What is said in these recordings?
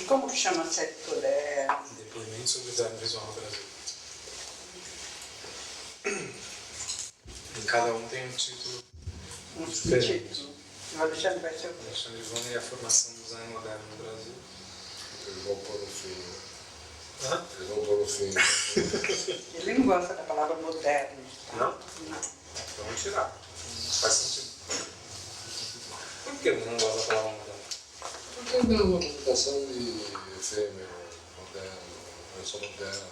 Como que chama essa editora? Depoimento sobre design visual no Brasil. Em cada um tem um título Subtítulo. O Alexandre vai ser o quê? Alexandre Ivone e a formação do design moderno no Brasil. Eles vão pôr no fim. Hã? Eles vão pôr no fim. Ele não gosta da palavra moderno. Não? Não. Então vamos tirar. Faz sentido. Por que não gosta da palavra moderno? Porque dá uma conotação de efêmero, moderno, eu sou moderno.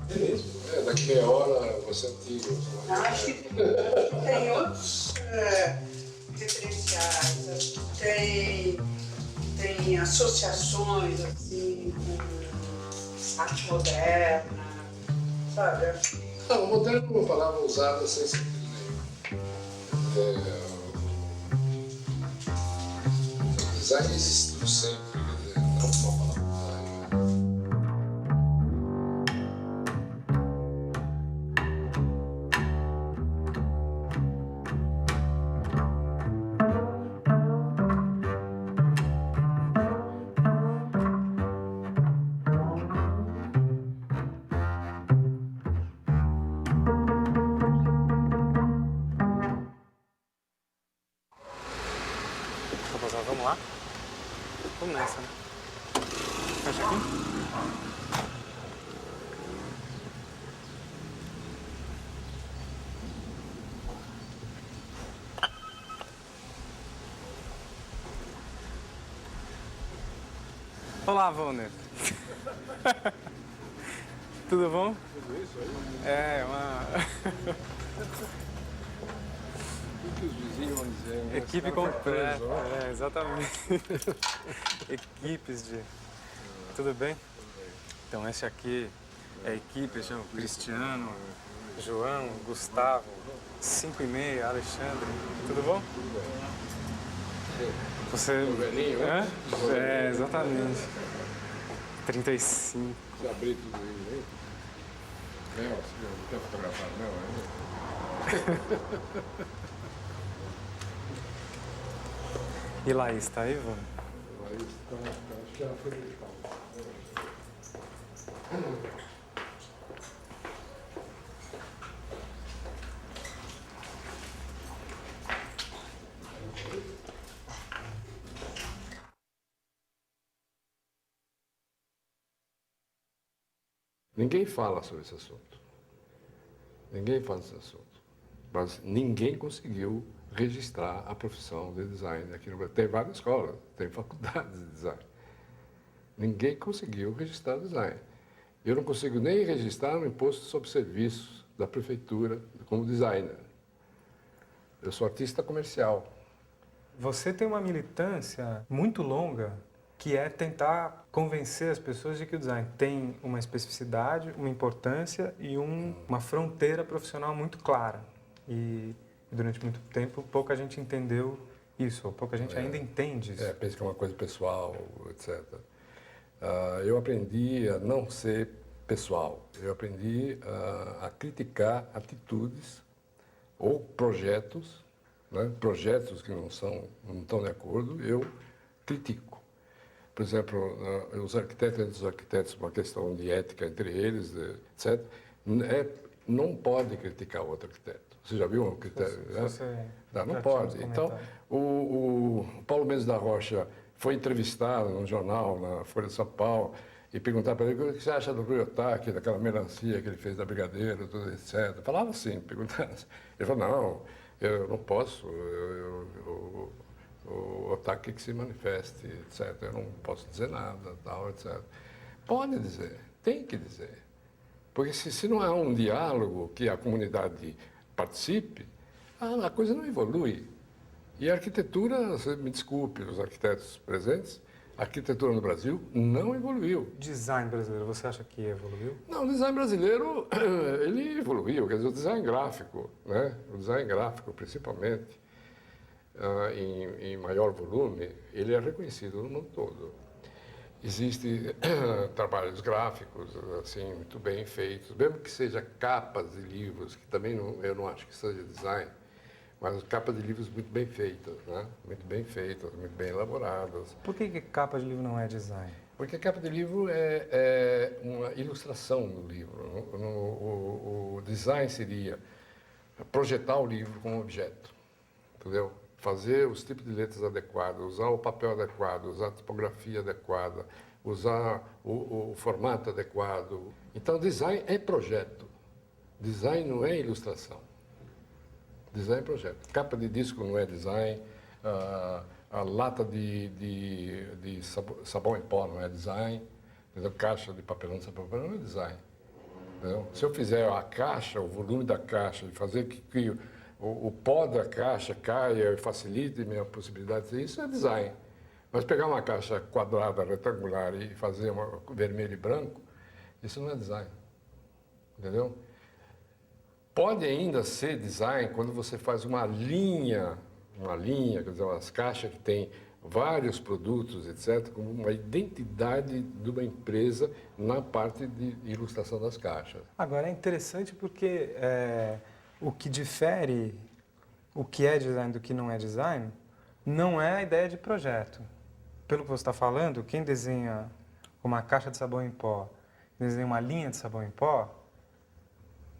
É mesmo? Daqui meia hora você é antigo. Não, acho que tem outros referenciais, acho que tem associações assim, com arte moderna, sabe? Acho que Não, moderno é uma palavra usada sem sentido nenhum. O design existiu sempre, quer dizer, não uma palavra design. Rapaziada, vamos lá? Vamos nessa, né? Fecha aqui? Olá, Volner. Tudo bom? Tudo isso aí? É, uma O que os vizinhos vão dizer? Né? equipe Esse cara foi completa. preso, ó. É, exatamente. Equipes de... Tudo bem? Então, esse aqui é a equipe, chama Cristiano, João, Gustavo, 5:30, Alexandre. Tudo bom? Você... O velhinho, né? Hã? É, exatamente. 35. Você abrir tudo isso aí? Mel, você não quer fotografar Mel ainda? E Laís, tá aí, Vô? Aí, então, acho que ela foi deixar. Ninguém fala sobre esse assunto. Ninguém fala desse assunto. Mas ninguém conseguiu registrar a profissão de design aqui no Brasil. Tem várias escolas, tem faculdades de design. Ninguém conseguiu registrar design. Eu não consigo nem registrar no imposto sobre serviços da prefeitura como designer. Eu sou artista comercial. Você tem uma militância muito longa que é tentar convencer as pessoas de que o design tem uma especificidade, uma importância e uma fronteira profissional muito clara. E durante muito tempo pouca gente entendeu isso, ou pouca gente ainda entende isso. Penso que é uma coisa pessoal, etc. Eu aprendi a não ser pessoal. Eu aprendi a criticar atitudes ou projetos, né? Projetos que não estão de acordo, eu critico. Por exemplo, os arquitetos, uma questão de ética entre eles, etc., não pode criticar outro arquiteto. Você já viu um arquiteto? Não pode. Então, o Paulo Mendes da Rocha foi entrevistado num jornal, na Folha de São Paulo, e perguntaram para ele o que você acha do Rui Otaki, daquela melancia que ele fez da Brigadeiro, tudo, etc. Falava assim, perguntando assim. Ele falou, não, eu não posso, o Otaki que se manifeste, etc. Eu não posso dizer nada, tal, etc. Pode dizer, tem que dizer. Porque se não há um diálogo que a comunidade participe, a coisa não evolui. E a arquitetura, você me desculpe, os arquitetos presentes, a arquitetura no Brasil não evoluiu. Design brasileiro, você acha que evoluiu? Não, o design brasileiro, ele evoluiu, quer dizer, o design gráfico, né? O design gráfico, principalmente, em maior volume, ele é reconhecido no mundo todo. Existem trabalhos gráficos, assim, muito bem feitos, mesmo que seja capas de livros, que também eu não acho que seja design, mas capas de livros muito bem feitas, né? Muito bem feitas, muito bem elaboradas. Por que capa de livro não é design? Porque a capa de livro é uma ilustração do livro. O design seria projetar o livro como objeto, entendeu? Fazer os tipos de letras adequados, usar o papel adequado, usar a tipografia adequada, usar o formato adequado. Então, design é projeto. Design não é ilustração. Design é projeto. Capa de disco não é design, a lata de sabão em pó não é design, entendeu? Caixa de papelão de sabão em pó não é design. Entendeu? Se eu fizer a caixa, o volume da caixa, e fazer que o pó da caixa caia e facilite a minha possibilidade de fazer isso, é design. Mas pegar uma caixa quadrada, retangular e fazer uma vermelho e branco, isso não é design. Entendeu? Pode ainda ser design quando você faz uma linha, quer dizer, umas caixas que tem vários produtos, etc., como uma identidade de uma empresa na parte de ilustração das caixas. Agora, é interessante porque o que difere o que é design do que não é design não é a ideia de projeto. Pelo que você está falando, quem desenha uma caixa de sabão em pó, desenha uma linha de sabão em pó,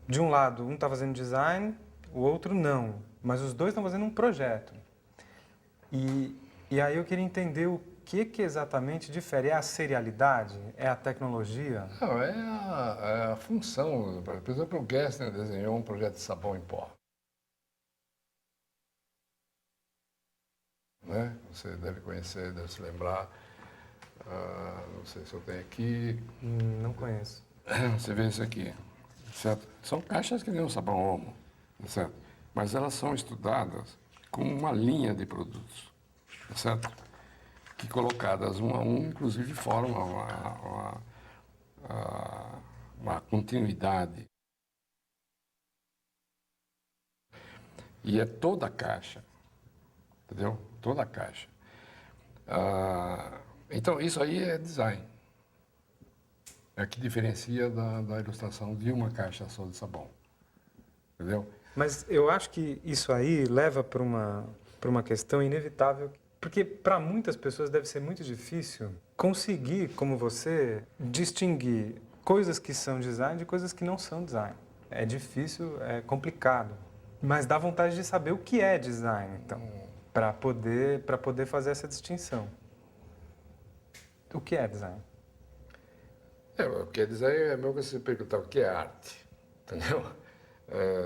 de um lado, um está fazendo design, o outro não. Mas os dois estão fazendo um projeto. E aí eu queria entender o que exatamente difere. É a serialidade? É a tecnologia? Não, é a função. Por exemplo, o Gessner desenhou um projeto de sabão em pó. Né? Você deve conhecer, deve se lembrar. Não sei se eu tenho aqui. Não conheço. Você vê isso aqui, certo? São caixas que nem um sabão Omo, certo? Mas elas são estudadas com uma linha de produtos, certo? Que colocadas um a um, inclusive, formam uma continuidade. E é toda a caixa, entendeu? Toda a caixa. Então, isso aí é design. É o que diferencia da ilustração de uma caixa só de sabão. Entendeu? Mas eu acho que isso aí leva para uma questão inevitável, porque para muitas pessoas deve ser muito difícil conseguir, como você, distinguir coisas que são design de coisas que não são design. É difícil, é complicado, mas dá vontade de saber o que é design, então, para poder fazer essa distinção. O que é design? O que é design é mesmo que você perguntar o que é arte, entendeu?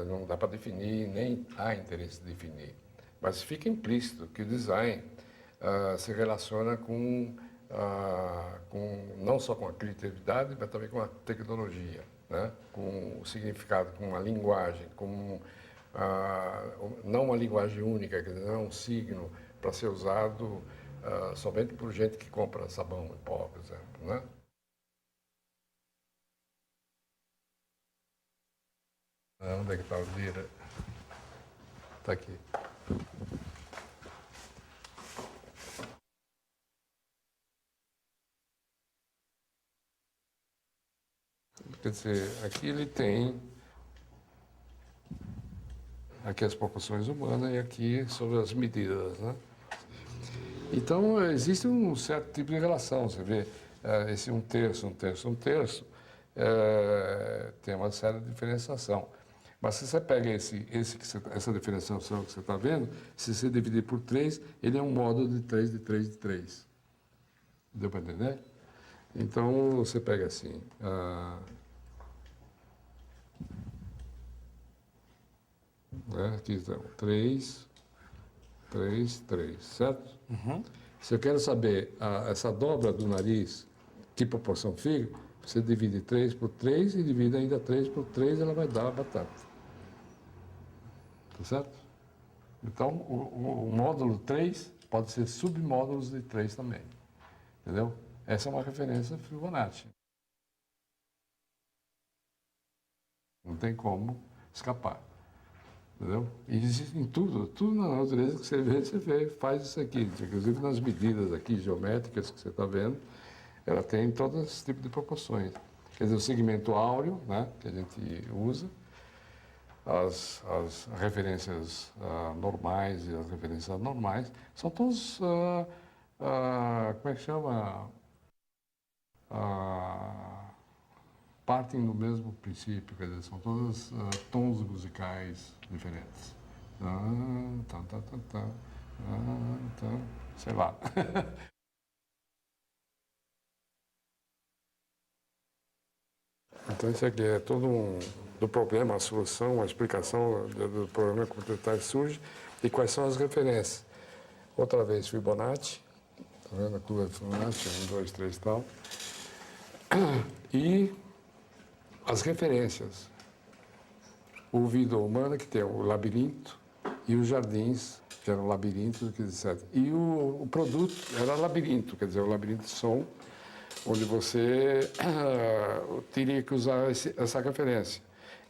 Não dá para definir, nem há interesse de definir. Mas fica implícito que o design se relaciona com não só com a criatividade, mas também com a tecnologia, né? Com o significado, com a linguagem, com não uma linguagem única, quer dizer, não é um signo para ser usado somente por gente que compra sabão em pó, por exemplo, né? Onde é que está o Lira? Está aqui. Quer dizer, aqui ele tem aqui as proporções humanas e aqui sobre as medidas, né? Então, existe um certo tipo de relação. Você vê esse um terço, tem uma certa diferenciação. Mas se você pega essa diferenciação que você está vendo, se você dividir por 3, ele é um módulo de 3, de 3, de 3. Deu para entender? Então, você pega assim... aqui estão 3, 3, 3, certo? Uhum. Se eu quero saber essa dobra do nariz, que proporção fica, você divide 3 por 3 e divide ainda 3 por 3, ela vai dar a batata. Tá certo? Então, o módulo 3 pode ser submódulos de 3 também. Entendeu? Essa é uma referência Fibonacci. Não tem como escapar. Entendeu? E existe em tudo na natureza que você vê, faz isso aqui. Inclusive nas medidas aqui geométricas que você está vendo, ela tem todo esse tipo de proporções. Quer dizer, o segmento áureo, né, que a gente usa, as referências normais e as referências anormais são todos, como é que chama? Partem do mesmo princípio, quer dizer, são todos tons musicais diferentes. Sei lá. Então isso aqui é todo do problema, a solução, a explicação do problema complementar surge e quais são as referências. Outra vez Fibonacci, tá vendo a curva de Fibonacci, 1, 2, 3 e tal. E as referências. O vida humana, que tem o labirinto, e os jardins, que eram labirintos, etc. E o produto era labirinto, quer dizer, o labirinto de som, onde você teria que usar essa referência.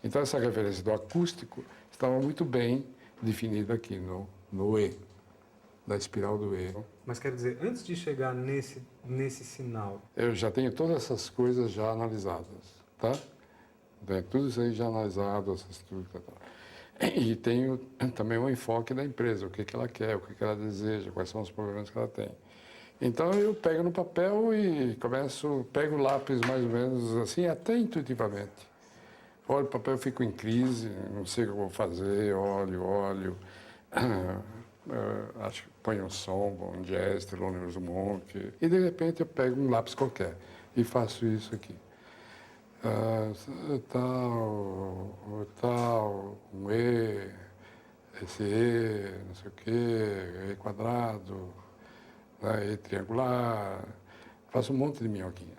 Então, essa referência do acústico estava muito bem definida aqui no E, da espiral do E. Mas quer dizer, antes de chegar nesse sinal... Eu já tenho todas essas coisas já analisadas, tá? Tudo isso aí já analisado, essa estrutura e tal. E tenho também um enfoque da empresa, o que ela quer, o que ela deseja, quais são os problemas que ela tem. Então eu pego no papel e pego o lápis mais ou menos assim, até intuitivamente. Olho o papel, fico em crise, não sei o que eu vou fazer, olho. Acho que ponho um som, um jazz, Thelonious Monk, e de repente eu pego um lápis qualquer e faço isso aqui. Tal, um E, esse E, não sei o quê, E quadrado, né, E triangular, faço um monte de minhoquinha.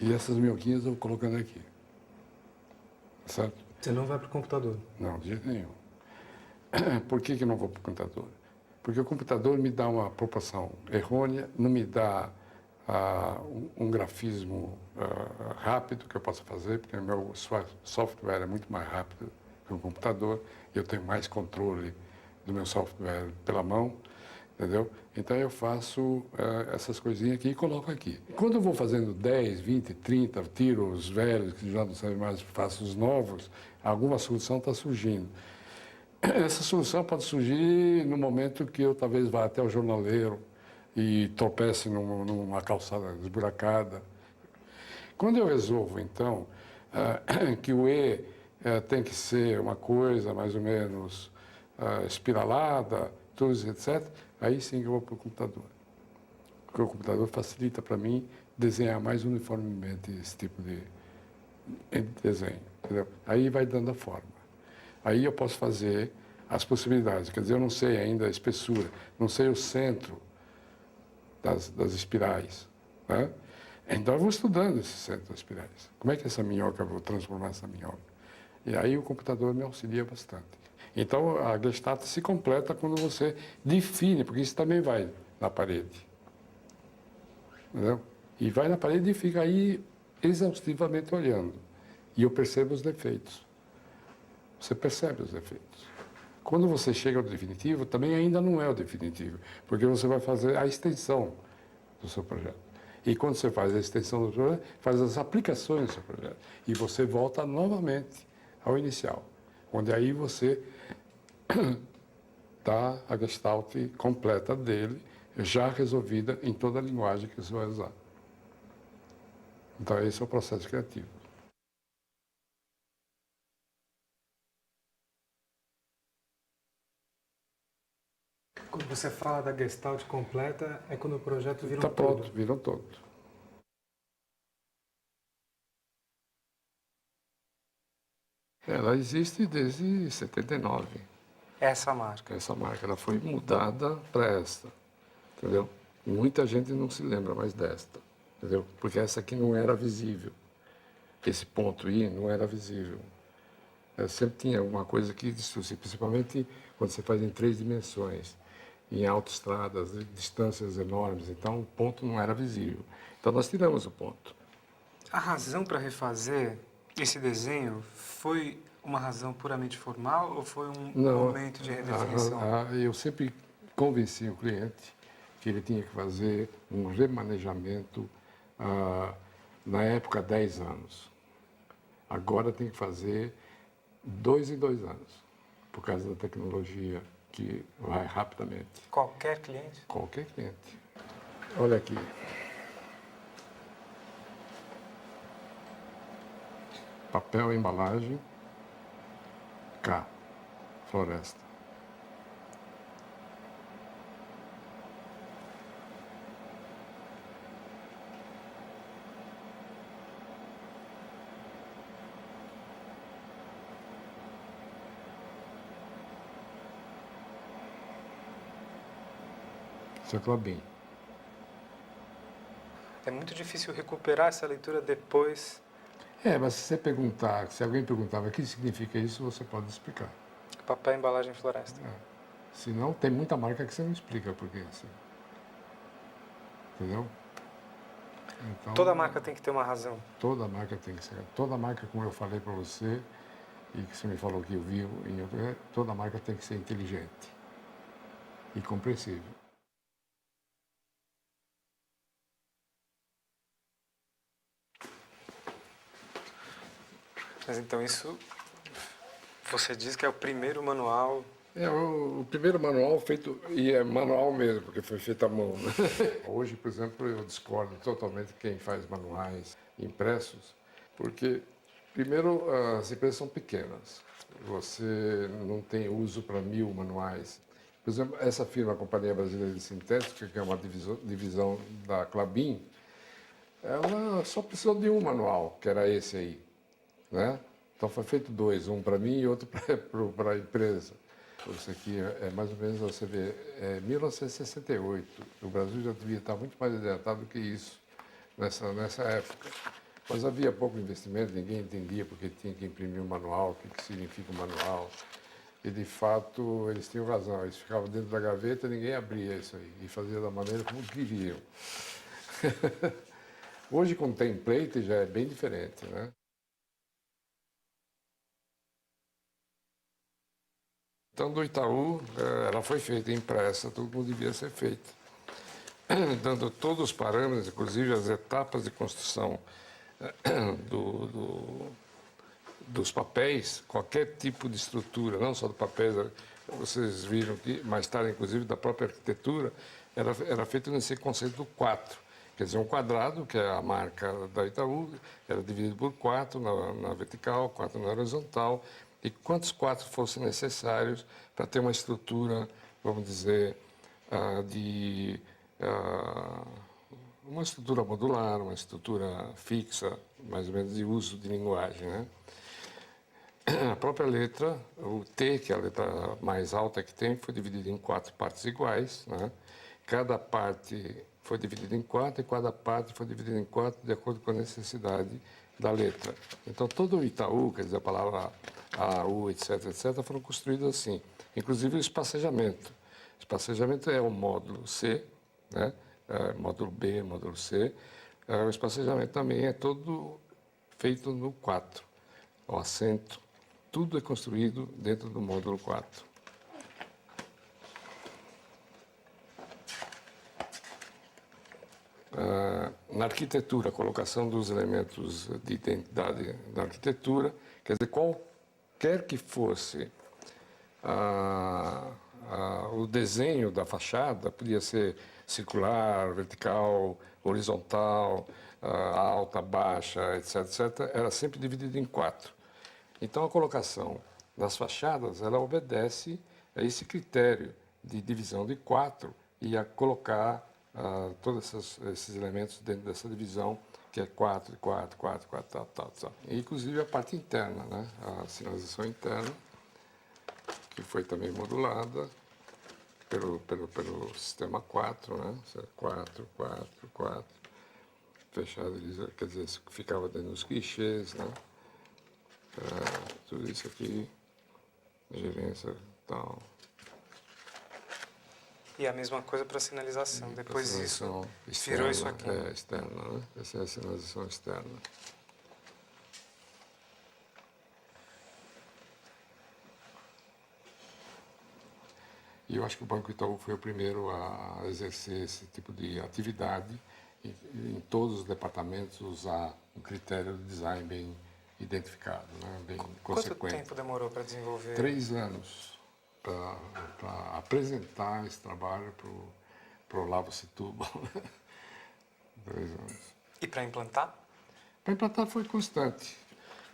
E essas minhoquinhas eu vou colocando aqui, certo? Você não vai para o computador? Não, de jeito nenhum. Por que eu não vou para o computador? Porque o computador me dá uma proporção errônea, não me dá um grafismo rápido que eu possa fazer, porque o meu software é muito mais rápido que o computador, eu tenho mais controle do meu software pela mão, entendeu? Então eu faço essas coisinhas aqui e coloco aqui. Quando eu vou fazendo 10, 20, 30, tiro os velhos, que já não sabem mais, faço os novos, alguma solução está surgindo. Essa solução pode surgir no momento que eu talvez vá até o jornaleiro e tropece numa calçada esburacada. Quando eu resolvo, então, que o E tem que ser uma coisa mais ou menos espiralada, tudo etc., aí sim eu vou para o computador. Porque o computador facilita para mim desenhar mais uniformemente esse tipo de desenho. Entendeu? Aí vai dando a forma. Aí eu posso fazer as possibilidades. Quer dizer, eu não sei ainda a espessura, não sei o centro das espirais. Né? Então eu vou estudando esse centro das espirais. Como é que essa minhoca, eu vou transformar essa minhoca? E aí o computador me auxilia bastante. Então a Gestalt se completa quando você define, porque isso também vai na parede. Entendeu? E vai na parede e fica aí exaustivamente olhando. E eu percebo os defeitos. Você percebe os defeitos. Quando você chega ao definitivo, também ainda não é o definitivo, porque você vai fazer a extensão do seu projeto. E quando você faz a extensão do projeto, faz as aplicações do seu projeto. E você volta novamente ao inicial, onde aí você dá a gestalt completa dele, já resolvida em toda a linguagem que você vai usar. Então esse é o processo criativo. Quando você fala da Gestalt completa, é quando o projeto vira Está um pronto, todo. virou todo. Ela existe desde 79. Essa marca. Essa marca ela foi mudada para esta, entendeu? Muita gente não se lembra mais desta, entendeu? Porque essa aqui não era visível. Esse ponto I não era visível. Sempre tinha alguma coisa que distorcia, principalmente quando você faz em 3 dimensões, em autoestradas, distâncias enormes. Então, o ponto não era visível. Então, nós tiramos o ponto. A razão para refazer esse desenho foi uma razão puramente formal ou foi um momento de redefinição? Eu sempre convenci o cliente que ele tinha que fazer um remanejamento na época 10 anos. Agora tem que fazer 2 em 2 anos, por causa da tecnologia que vai rapidamente. Qualquer cliente? Qualquer cliente. Olha aqui. Papel, embalagem, K, floresta. Isso é Klabin. É muito difícil recuperar essa leitura depois. Mas se você perguntar, se alguém perguntar o que significa isso, você pode explicar. Papel, embalagem, floresta. Senão, tem muita marca que você não explica por quê. Assim. Entendeu? Então, Toda marca tem que ter uma razão. Toda marca tem que ser. Toda marca, como eu falei para você, e que você me falou que eu vivo em outro lugar, toda marca tem que ser inteligente e compreensível. Mas então isso, você diz que é o primeiro manual. O primeiro manual feito, e é manual mesmo, porque foi feito à mão. Né? Hoje, por exemplo, eu discordo totalmente quem faz manuais impressos, porque, primeiro, as empresas são pequenas. Você não tem uso para 1000 manuais. Por exemplo, essa firma, a Companhia Brasileira de Sintética, que é uma divisão da Klabin, ela só precisou de um manual, que era esse aí. Né? Então foi feito 2, um para mim e outro para a empresa. Isso aqui é mais ou menos, você vê, 1968. O Brasil já devia estar muito mais adiantado do que isso nessa época. Mas havia pouco investimento, ninguém entendia porque tinha que imprimir um manual, o que significa um manual. E, de fato, eles tinham razão. Eles ficavam dentro da gaveta, ninguém abria isso aí. E fazia da maneira como queriam. Hoje, com template, já é bem diferente, né? Então, do Itaú, ela foi feita impressa, tudo como devia ser feito. Dando todos os parâmetros, inclusive as etapas de construção dos papéis, qualquer tipo de estrutura, não só do papel, vocês viram que mais tarde, inclusive, da própria arquitetura, era feito nesse conceito do 4. Quer dizer, um quadrado, que é a marca da Itaú, era dividido por 4 na vertical, 4 na horizontal, e quantos 4 fossem necessários para ter uma estrutura, vamos dizer, uma estrutura modular, uma estrutura fixa, mais ou menos de uso de linguagem, né? A própria letra, o T, que é a letra mais alta que tem, foi dividida em 4 partes iguais, né? Cada parte foi dividida em 4 e cada parte foi dividida em 4 de acordo com a necessidade da letra. Então, todo o Itaú, quer dizer, a palavra A, U, etc., etc., foram construídos assim. Inclusive o espacejamento. O espacejamento é o módulo C, né? Módulo B, módulo C. O espacejamento também é todo feito no 4. O assento, tudo é construído dentro do módulo 4. Na arquitetura, a colocação dos elementos de identidade da arquitetura, quer dizer, qualquer que fosse o desenho da fachada, podia ser circular, vertical, horizontal, alta, baixa, etc., etc., era sempre dividido em 4. Então, a colocação das fachadas, ela obedece a esse critério de divisão de 4 e a colocar todos esses elementos dentro dessa divisão, que é 4, 4, 4, 4, tal, tal, tal. E, inclusive, a parte interna, né? A sinalização interna, que foi também modulada pelo sistema 4, né? 4, 4, 4, fechado, quer dizer, ficava dentro dos clichês, né? Tudo isso aqui, gerência tal. E a mesma coisa para sinalização. Depois Sinalização isso virou isso aqui. Externa, né? Essa é a sinalização externa. E eu acho que o Banco Itaú foi o primeiro a exercer esse tipo de atividade em todos os departamentos, usar um critério de design bem identificado, né? Bem Quanto consequente. tempo demorou para desenvolver? 3 anos para apresentar esse trabalho para o Olavo Setúbal. 3 anos. E para implantar? Para implantar foi constante.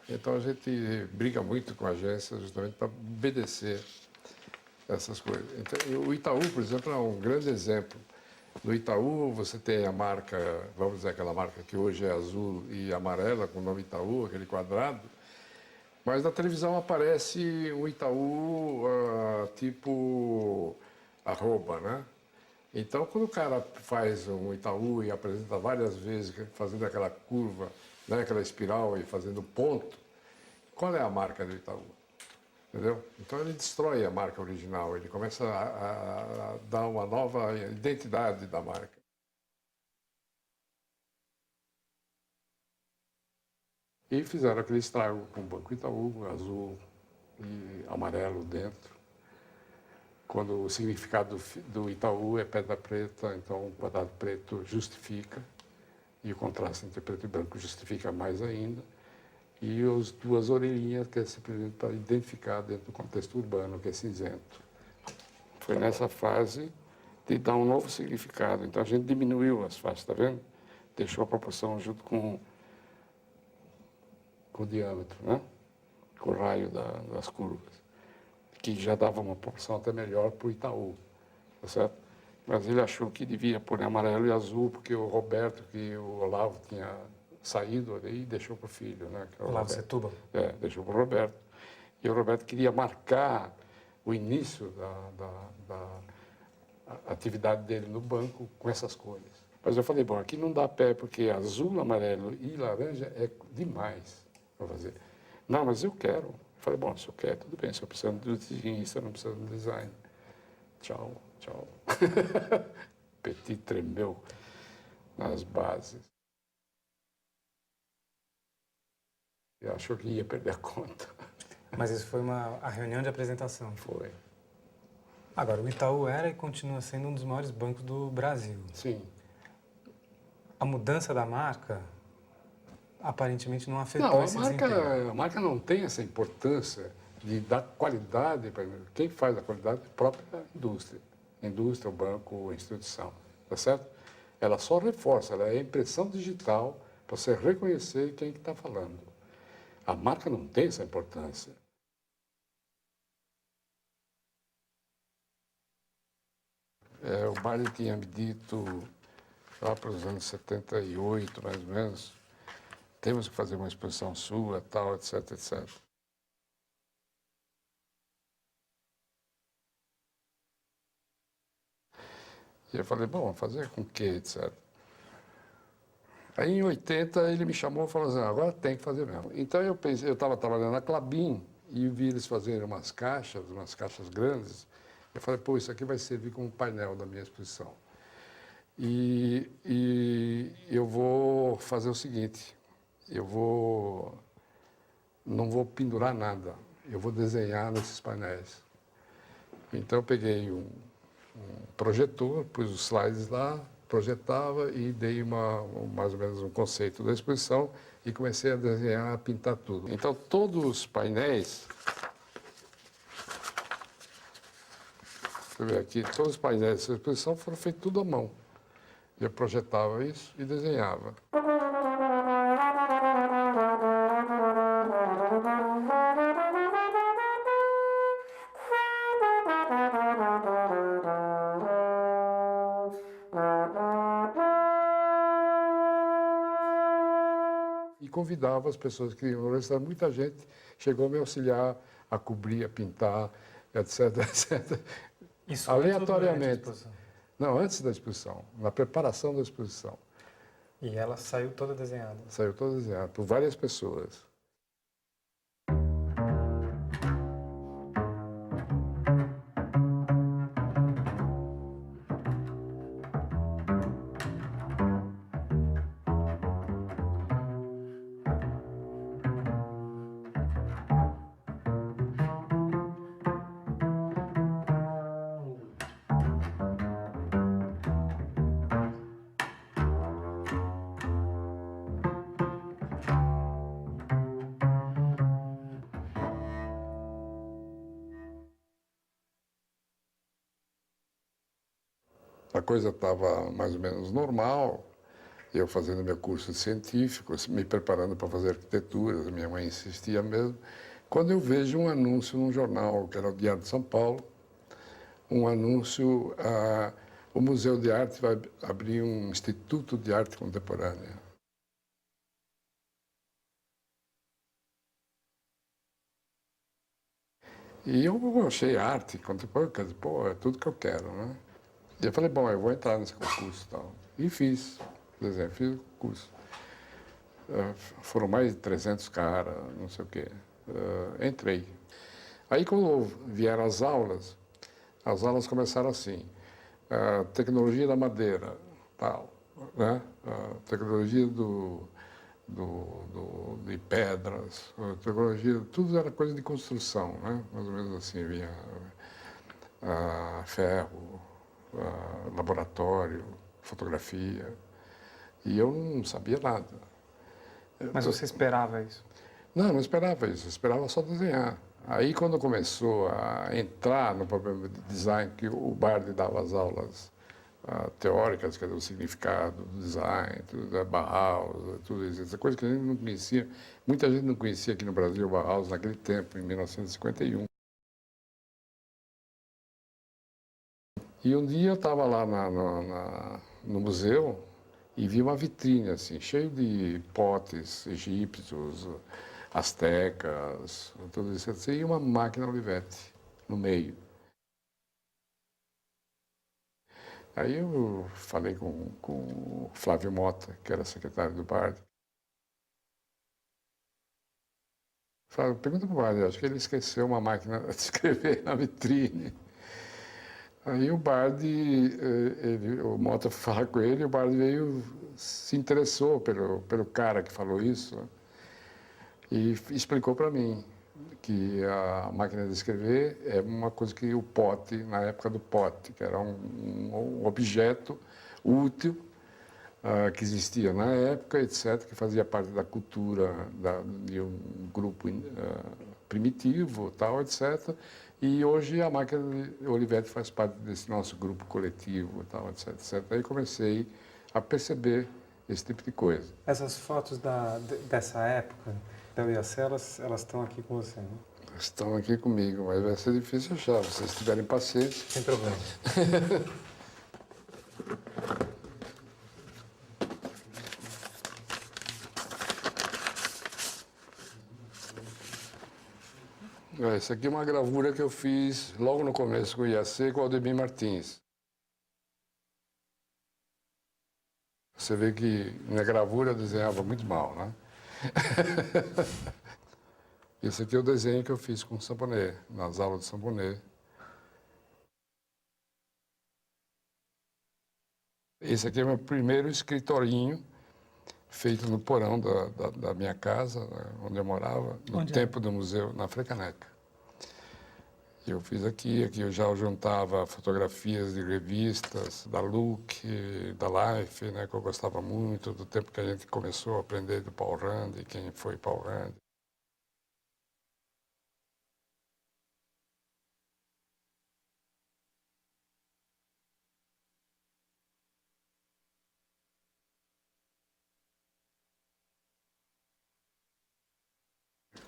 Então a gente briga muito com a agência justamente para obedecer essas coisas. Então, o Itaú, por exemplo, é um grande exemplo. No Itaú você tem a marca, vamos dizer aquela marca que hoje é azul e amarela, com o nome Itaú, aquele quadrado, mas na televisão aparece um Itaú tipo arroba, né? Então, quando o cara faz um Itaú e apresenta várias vezes, fazendo aquela curva, né, aquela espiral e fazendo ponto, qual é a marca do Itaú? Entendeu? Então ele destrói a marca original, ele começa a dar uma nova identidade da marca. E fizeram aquele estrago com o Banco Itaú, azul e amarelo dentro. Quando o significado do Itaú é pedra preta, então o quadrado preto justifica, e o contraste entre preto e branco justifica mais ainda. E as 2 orelhinhas, que é simplesmente para identificar dentro do contexto urbano, que é cinzento. Foi nessa fase de dar um novo significado. Então a gente diminuiu as faixas, está vendo? Deixou a proporção junto com o diâmetro, né? Com o raio das curvas, que já dava uma proporção até melhor para o Itaú, tá certo? Mas ele achou que devia pôr amarelo e azul, porque o Roberto, que o Olavo tinha saído ali e deixou para o filho, né? Que é o Olavo Roberto. Setúbal. Deixou para o Roberto. E o Roberto queria marcar o início da atividade dele no banco com essas cores. Mas eu falei, bom, aqui não dá pé, porque azul, amarelo e laranja é demais para fazer. Não, mas eu quero. Eu falei, bom, se eu quero, tudo bem. Se eu preciso do desenhista, não preciso do design. Tchau, tchau. Petit tremeu nas bases. E achou que ia perder a conta. Mas isso foi a reunião de apresentação. Foi. Agora, o Itaú era e continua sendo um dos maiores bancos do Brasil. Sim. A mudança da marca aparentemente não afetou Não, esse desempenho. a marca não tem essa importância de dar qualidade. Quem faz a qualidade é a própria indústria. Indústria, o banco, a instituição. Tá certo? Ela só reforça, ela é a impressão digital para você reconhecer quem está falando. A marca não tem essa importância. O Baile tinha me dito, lá para os anos 78, mais ou menos, temos que fazer uma exposição sua, tal, etc, etc. E eu falei, bom, fazer com o quê, etc. Aí em 80 ele me chamou e falou assim, agora tem que fazer mesmo. Então eu pensei, eu estava trabalhando na Klabin e vi eles fazerem umas caixas grandes. Eu falei, pô, isso aqui vai servir como painel da minha exposição. E eu vou fazer o seguinte, não vou pendurar nada, eu vou desenhar nesses painéis. Então eu peguei um projetor, pus os slides lá, projetava e dei mais ou menos um conceito da exposição e comecei a desenhar, a pintar tudo. Então todos os painéis, deixa eu ver aqui, todos os painéis dessa exposição foram feitos tudo à mão. Eu projetava isso e desenhava. E convidava as pessoas que iam no restaurante. Muita gente chegou a me auxiliar a cobrir, a pintar, etc, etc. Isso aleatoriamente. antes ou durante a exposição? Não, antes da exposição, na preparação da exposição. E ela saiu toda desenhada? Saiu toda desenhada por várias pessoas. a coisa estava mais ou menos normal, eu fazendo meu curso de científico, me preparando para fazer arquitetura, minha mãe insistia mesmo, quando eu vejo um anúncio num jornal, que era o Diário de São Paulo, um anúncio, o Museu de Arte vai abrir um Instituto de Arte Contemporânea. E eu achei arte contemporânea, quer dizer, pô, é tudo que eu quero, né? E eu falei, bom, eu vou entrar nesse concurso e tal. E fiz, desenho, fiz o curso. Foram mais de 300 caras, não sei o quê. Entrei. Aí, quando vieram as aulas começaram assim. Tecnologia da madeira, tal, né? Tecnologia de pedras, tecnologia, tudo era coisa de construção, né? Mais ou menos assim, vinha ferro, laboratório, fotografia. E eu não sabia nada. Mas você esperava isso? Não esperava isso, eu esperava só desenhar. Aí, quando começou a entrar no problema de design, que o Bardi dava as aulas teóricas, quer dizer, o significado do design, tudo, da Bauhaus, tudo isso, essa coisa que a gente não conhecia, muita gente não conhecia aqui no Brasil o Bauhaus naquele tempo, em 1951. E um dia eu estava lá no museu e vi uma vitrine, assim, cheio de potes egípcios, astecas, tudo isso assim, e uma máquina Olivetti no meio. Aí eu falei com o Flávio Mota, que era secretário do Bardi. Flávio, pergunta para o Bardi, acho que ele esqueceu uma máquina de escrever na vitrine. Aí o Bardi, o Mota foi falar com ele, e o Bardi veio, se interessou pelo cara que falou isso e explicou para mim que a máquina de escrever é uma coisa que o pote, na época do pote, que era um objeto útil que existia na época, etc., que fazia parte da cultura de um grupo primitivo, tal, etc., e hoje a máquina de Olivetti faz parte desse nosso grupo coletivo, tal, etc, etc. Aí comecei a perceber esse tipo de coisa. Essas fotos dessa época, da UIAC, elas estão aqui com você, né? Estão aqui comigo, mas vai ser difícil achar, se vocês tiverem paciência. Sem problema. Essa aqui é uma gravura que eu fiz logo no começo com o IAC com o Aldemir Martins. Você vê que na gravura eu desenhava muito mal, né? Esse aqui é o desenho que eu fiz com o Samponet, nas aulas de Samponet. Esse aqui é o meu primeiro escritorinho, feito no porão da minha casa, onde eu morava, no tempo do museu, na Frecaneca. Eu fiz aqui eu já juntava fotografias de revistas, da Look, da Life, né, que eu gostava muito, do tempo que a gente começou a aprender do Paul Rand, quem foi Paul Rand.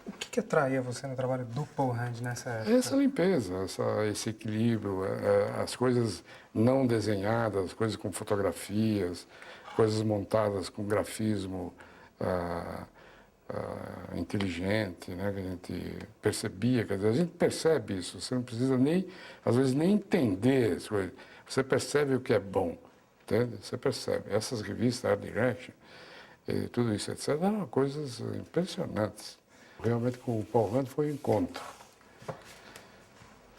O que atraía você no trabalho do Paul Rand nessa época? Essa limpeza, esse equilíbrio, as coisas não desenhadas, as coisas com fotografias, coisas montadas com grafismo inteligente, né, que a gente percebia, quer dizer, a gente percebe isso, você não precisa nem, às vezes, nem entender as coisas, você percebe o que é bom, entende? Você percebe. Essas revistas, Art Direction, tudo isso, etc., eram coisas impressionantes. Realmente, com o Paul Rand foi um encontro.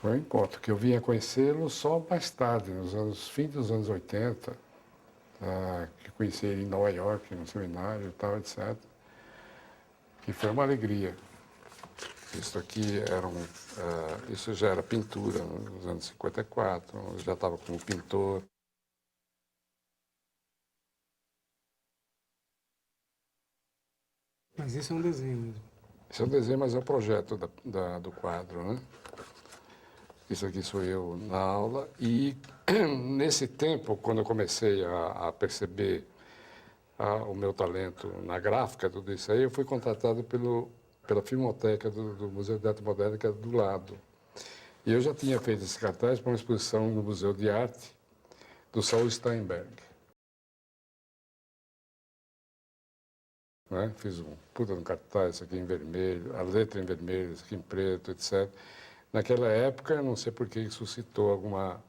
Foi um encontro, que eu vim a conhecê-lo só mais tarde, fim dos anos 80, que conheci ele em Nova York, no seminário e tal, etc., que foi uma alegria. Isso aqui isso já era pintura nos anos 54, eu já estava como pintor. Mas isso é um desenho mesmo. Esse é um desenho, mas é um projeto do quadro, né? Isso aqui sou eu na aula. E nesse tempo, quando eu comecei a perceber o meu talento na gráfica, tudo isso aí, eu fui contratado pela Filmoteca do Museu de Arte Moderna, que é do lado. E eu já tinha feito esse cartaz para uma exposição no Museu de Arte do Saul Steinberg. Né? Fiz um puta de um cartaz, isso aqui em vermelho, a letra em vermelho, isso aqui em preto, etc. Naquela época, eu não sei por que suscitou alguma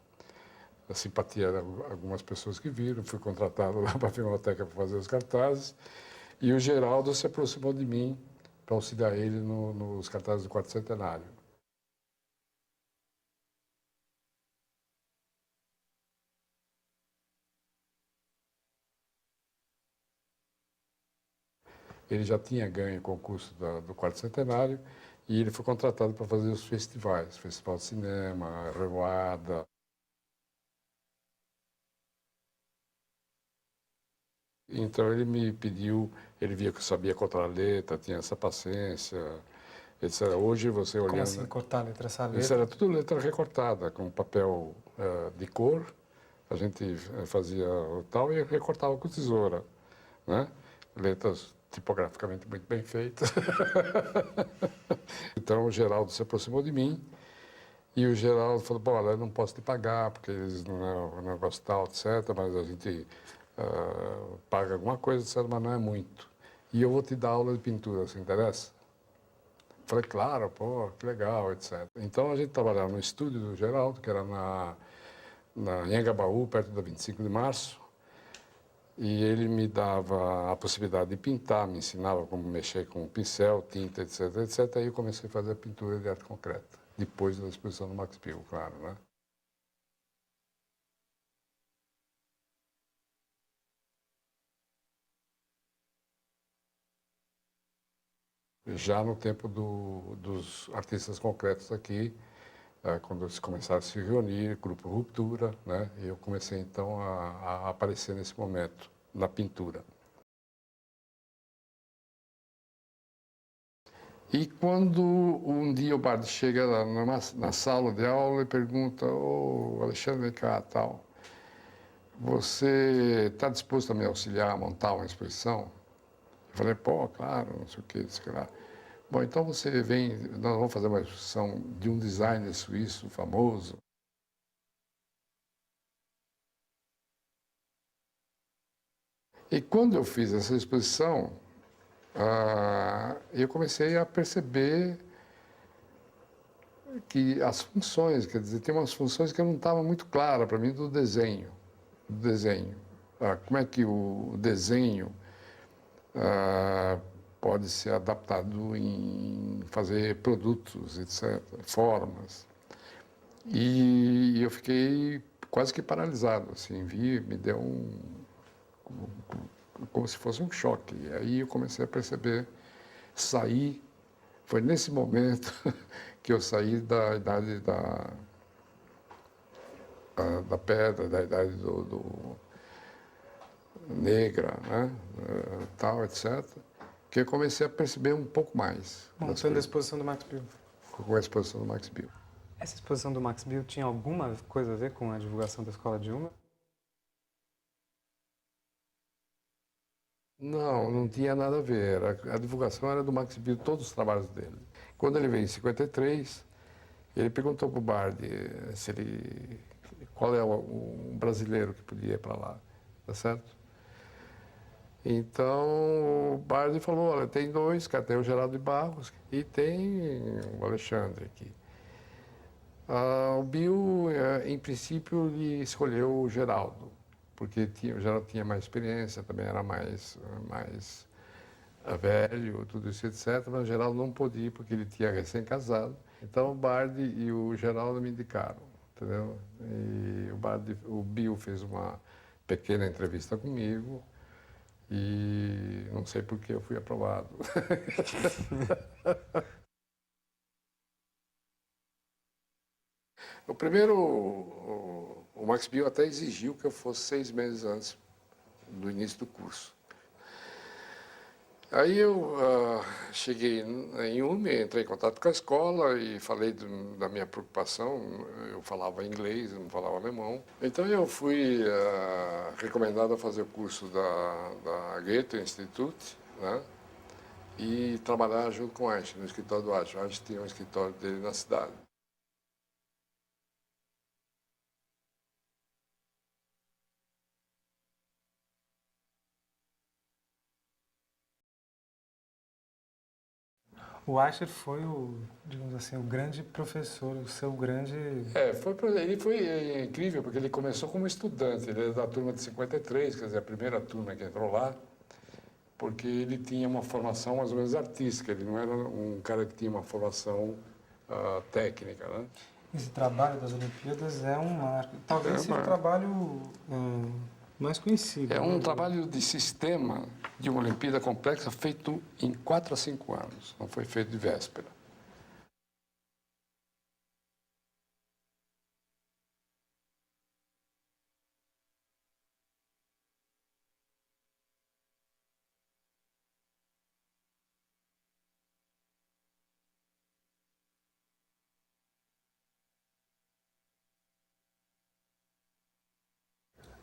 simpatia de algumas pessoas que viram, fui contratado lá para a Filmoteca para fazer os cartazes, e o Geraldo se aproximou de mim para auxiliar ele nos cartazes do Quarto Centenário. Ele já tinha ganho o concurso do Quarto Centenário e ele foi contratado para fazer os festivais, Festival de Cinema, Revoada. Então ele me pediu, ele via que eu sabia cortar a letra, tinha essa paciência, etc. Hoje você olhando... Como assim cortar a letra? Essa Isso letra? era tudo letra recortada, com papel de cor, a gente fazia o tal e recortava com tesoura, né? Letras tipograficamente muito bem feitas. Então o Geraldo se aproximou de mim e o Geraldo falou, bom, olha, eu não posso te pagar porque eles não é um negócio tal, etc., mas a gente paga alguma coisa, etc., mas não é muito. E eu vou te dar aula de pintura, se interessa? Falei, claro, pô, que legal, etc. Então a gente trabalhava no estúdio do Geraldo, que era na Anhangabaú, perto da 25 de março, e ele me dava a possibilidade de pintar, me ensinava como mexer com pincel, tinta, etc, etc. Aí eu comecei a fazer a pintura de arte concreta, depois da exposição do Max Bill, claro, né? Já no tempo dos artistas concretos aqui, quando eles começaram a se reunir, Grupo Ruptura, né? Eu comecei então a aparecer nesse momento, na pintura. E quando um dia o Bard chega lá na sala de aula e pergunta, ô Alexandre, vem cá, tal, você está disposto a me auxiliar a montar uma exposição? Eu falei, pô, claro, não sei o que, disse que lá. Bom, então você vem, nós vamos fazer uma exposição de um designer suíço famoso. E quando eu fiz essa exposição, eu comecei a perceber que as funções, quer dizer, tem umas funções que não estavam muito claras para mim do desenho. Como é que o desenho pode ser adaptado em fazer produtos, etc., formas. E eu fiquei quase que paralisado, assim, me deu como se fosse um choque. E aí eu comecei a perceber, sair, foi nesse momento que eu saí da idade da pedra, da idade do negra, né, tal, etc., que eu comecei a perceber um pouco mais. Montando a exposição do Max Bill. Com a exposição do Max Bill. Essa exposição do Max Bill tinha alguma coisa a ver com a divulgação da Escola de Uma? Não, não tinha nada a ver. A divulgação era do Max Bill, todos os trabalhos dele. Quando ele veio em 53, ele perguntou para o Bard qual é o brasileiro que podia ir para lá, tá certo? Então o Bard falou, olha, tem dois, cara, tem o Geraldo de Barros e tem o Alexandre aqui. O Bill, em princípio, ele escolheu o Geraldo, porque o Geraldo tinha mais experiência, também era mais velho, tudo isso, etc. Mas o Geraldo não podia ir porque ele tinha recém-casado. Então o Bard e o Geraldo me indicaram, entendeu? E o Bill fez uma pequena entrevista comigo e não sei por que eu fui aprovado. O primeiro, o Max Bill até exigiu que eu fosse 6 meses antes do início do curso. Aí eu cheguei em UME, entrei em contato com a escola e falei da minha preocupação. Eu falava inglês, não falava alemão. Então eu fui recomendado a fazer o curso da Goethe Institut, né? E trabalhar junto com o Einstein, no escritório do Einstein. O Einstein tinha um escritório dele na cidade. O Asher foi digamos assim, o grande professor, o seu grande... Ele foi incrível, porque ele começou como estudante, ele é da turma de 53, quer dizer, a primeira turma que entrou lá, porque ele tinha uma formação mais ou menos artística, ele não era um cara que tinha uma formação técnica, né? Esse trabalho das Olimpíadas é um marco. Talvez seja o trabalho mais conhecido. É um trabalho de sistema de uma Olimpíada complexa feito em 4 a 5 anos, não foi feito de véspera.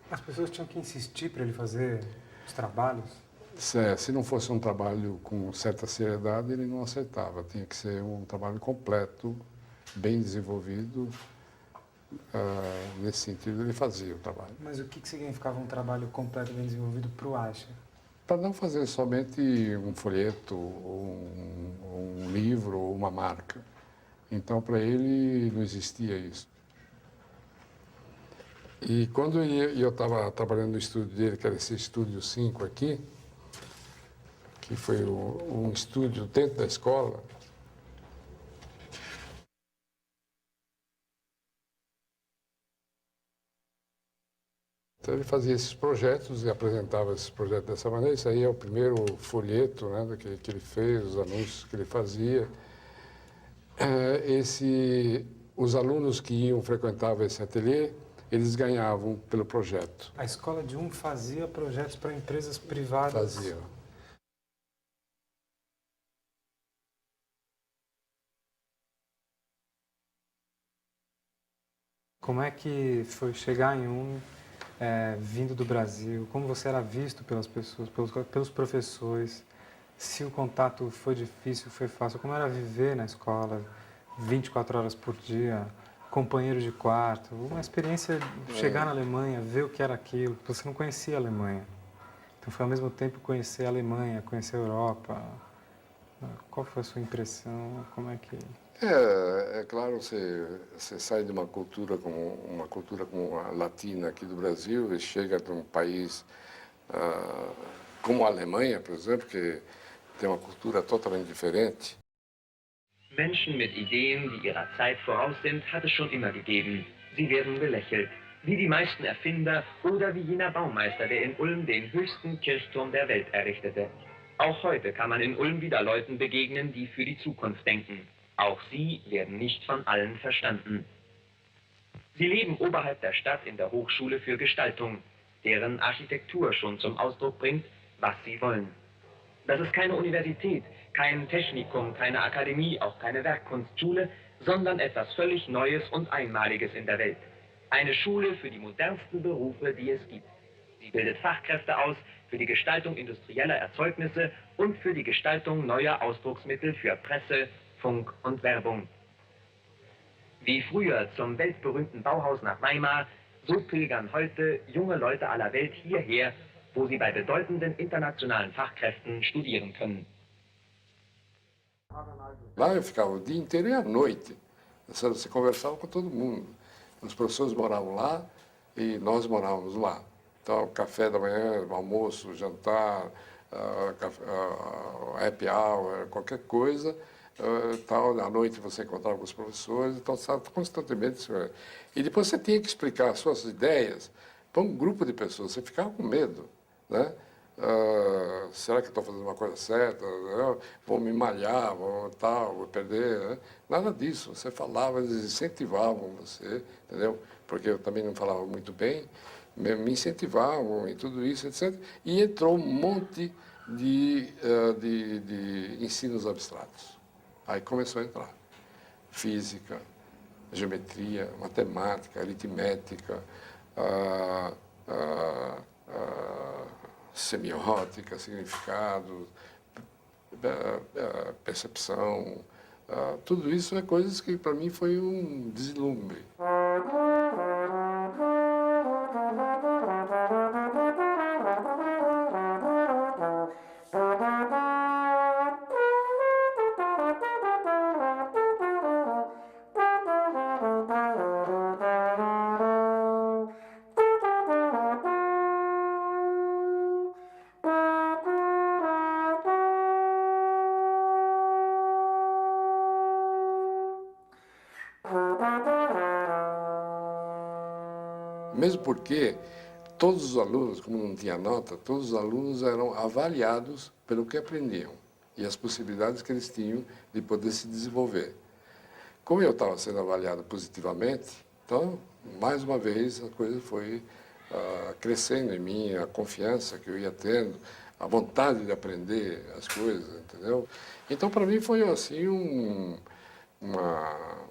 As pessoas tinham que insistir para ele fazer os trabalhos. Se não fosse um trabalho com certa seriedade, ele não aceitava. Tinha que ser um trabalho completo, bem desenvolvido. Nesse sentido, ele fazia o trabalho. Mas o que significava um trabalho completo, bem desenvolvido para o Asher? Para não fazer somente um folheto, ou um livro, ou uma marca. Então, para ele, não existia isso. E quando eu estava trabalhando no estúdio dele, que era esse estúdio 5 aqui, que foi um estúdio dentro da escola, então ele fazia esses projetos e apresentava esses projetos dessa maneira. Isso aí é o primeiro folheto, né, que ele fez, os anúncios que ele fazia. Os alunos que frequentavam esse ateliê, eles ganhavam pelo projeto. A escola de fazia projetos para empresas privadas. Fazia. Como é que foi chegar em vindo do Brasil? Como você era visto pelas pessoas, pelos professores? Se o contato foi difícil, foi fácil? Como era viver na escola 24 horas por dia, companheiro de quarto? Uma experiência de chegar na Alemanha, ver o que era aquilo. Você não conhecia a Alemanha. Então foi ao mesmo tempo conhecer a Alemanha, conhecer a Europa. Qual foi a sua impressão? Como é que... É claro, você sai de uma cultura como a latina aqui do Brasil e chega de um país como a Alemanha, por exemplo, que tem uma cultura totalmente diferente. Menschen mit Ideen, die ihrer Zeit voraus sind, hat es schon immer gegeben. Sie werden belächelt, wie die meisten Erfinder oder wie jener Baumeister, der in Ulm den höchsten Kirchturm der Welt errichtete. Auch heute kann man in Ulm wieder Leuten begegnen, die für die Zukunft denken. Auch sie werden nicht von allen verstanden. Sie leben oberhalb der Stadt in der Hochschule für Gestaltung, deren Architektur schon zum Ausdruck bringt, was sie wollen. Das ist keine Universität, kein Technikum, keine Akademie, auch keine Werkkunstschule, sondern etwas völlig Neues und Einmaliges in der Welt. Eine Schule für die modernsten Berufe, die es gibt. Sie bildet Fachkräfte aus für die Gestaltung industrieller Erzeugnisse und für die Gestaltung neuer Ausdrucksmittel für Presse, Funk und Werbung. Wie früher zum weltberühmten Bauhaus nach Weimar, so pilgern heute junge Leute aller Welt hierher, wo sie bei bedeutenden internationalen Fachkräften studieren können. Lá eu ficava o dia inteiro e à noite. Você conversava com todo mundo. Os professores moravam lá e nós morávamos lá. Então, café da manhã, almoço, jantar, happy hour, qualquer coisa. Tal, à noite você encontrava com os professores, então estava constantemente. E depois você tinha que explicar as suas ideias para um grupo de pessoas, você ficava com medo, né? Será que estou fazendo uma coisa certa? Vou me malhar, vou perder, né? Nada disso, você falava, eles incentivavam você, entendeu? Porque eu também não falava muito bem, me incentivavam e tudo isso, etc. E entrou um monte de ensinos abstratos. Aí começou a entrar física, geometria, matemática, aritmética, semiótica, significado, percepção. Tudo isso é coisas que para mim foi um deslumbre. Mesmo porque todos os alunos, como não tinha nota, todos os alunos eram avaliados pelo que aprendiam e as possibilidades que eles tinham de poder se desenvolver. Como eu estava sendo avaliado positivamente, então, mais uma vez, a coisa foi crescendo em mim, a confiança que eu ia tendo, a vontade de aprender as coisas, entendeu? Então, para mim, foi assim uma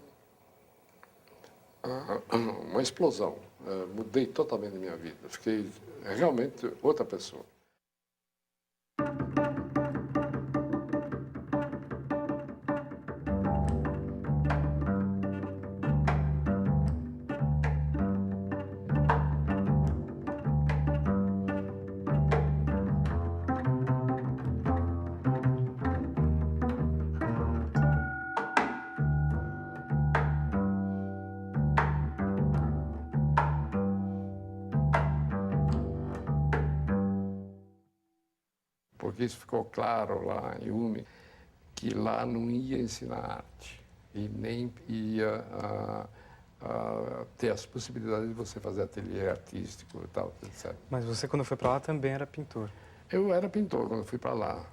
explosão. Mudei totalmente a minha vida. Fiquei realmente outra pessoa. Porque isso ficou claro lá em UME, que lá não ia ensinar arte e nem ia ter as possibilidades de você fazer ateliê artístico e tal, etc. Mas você, quando foi para lá, também era pintor. Eu era pintor quando eu fui para lá,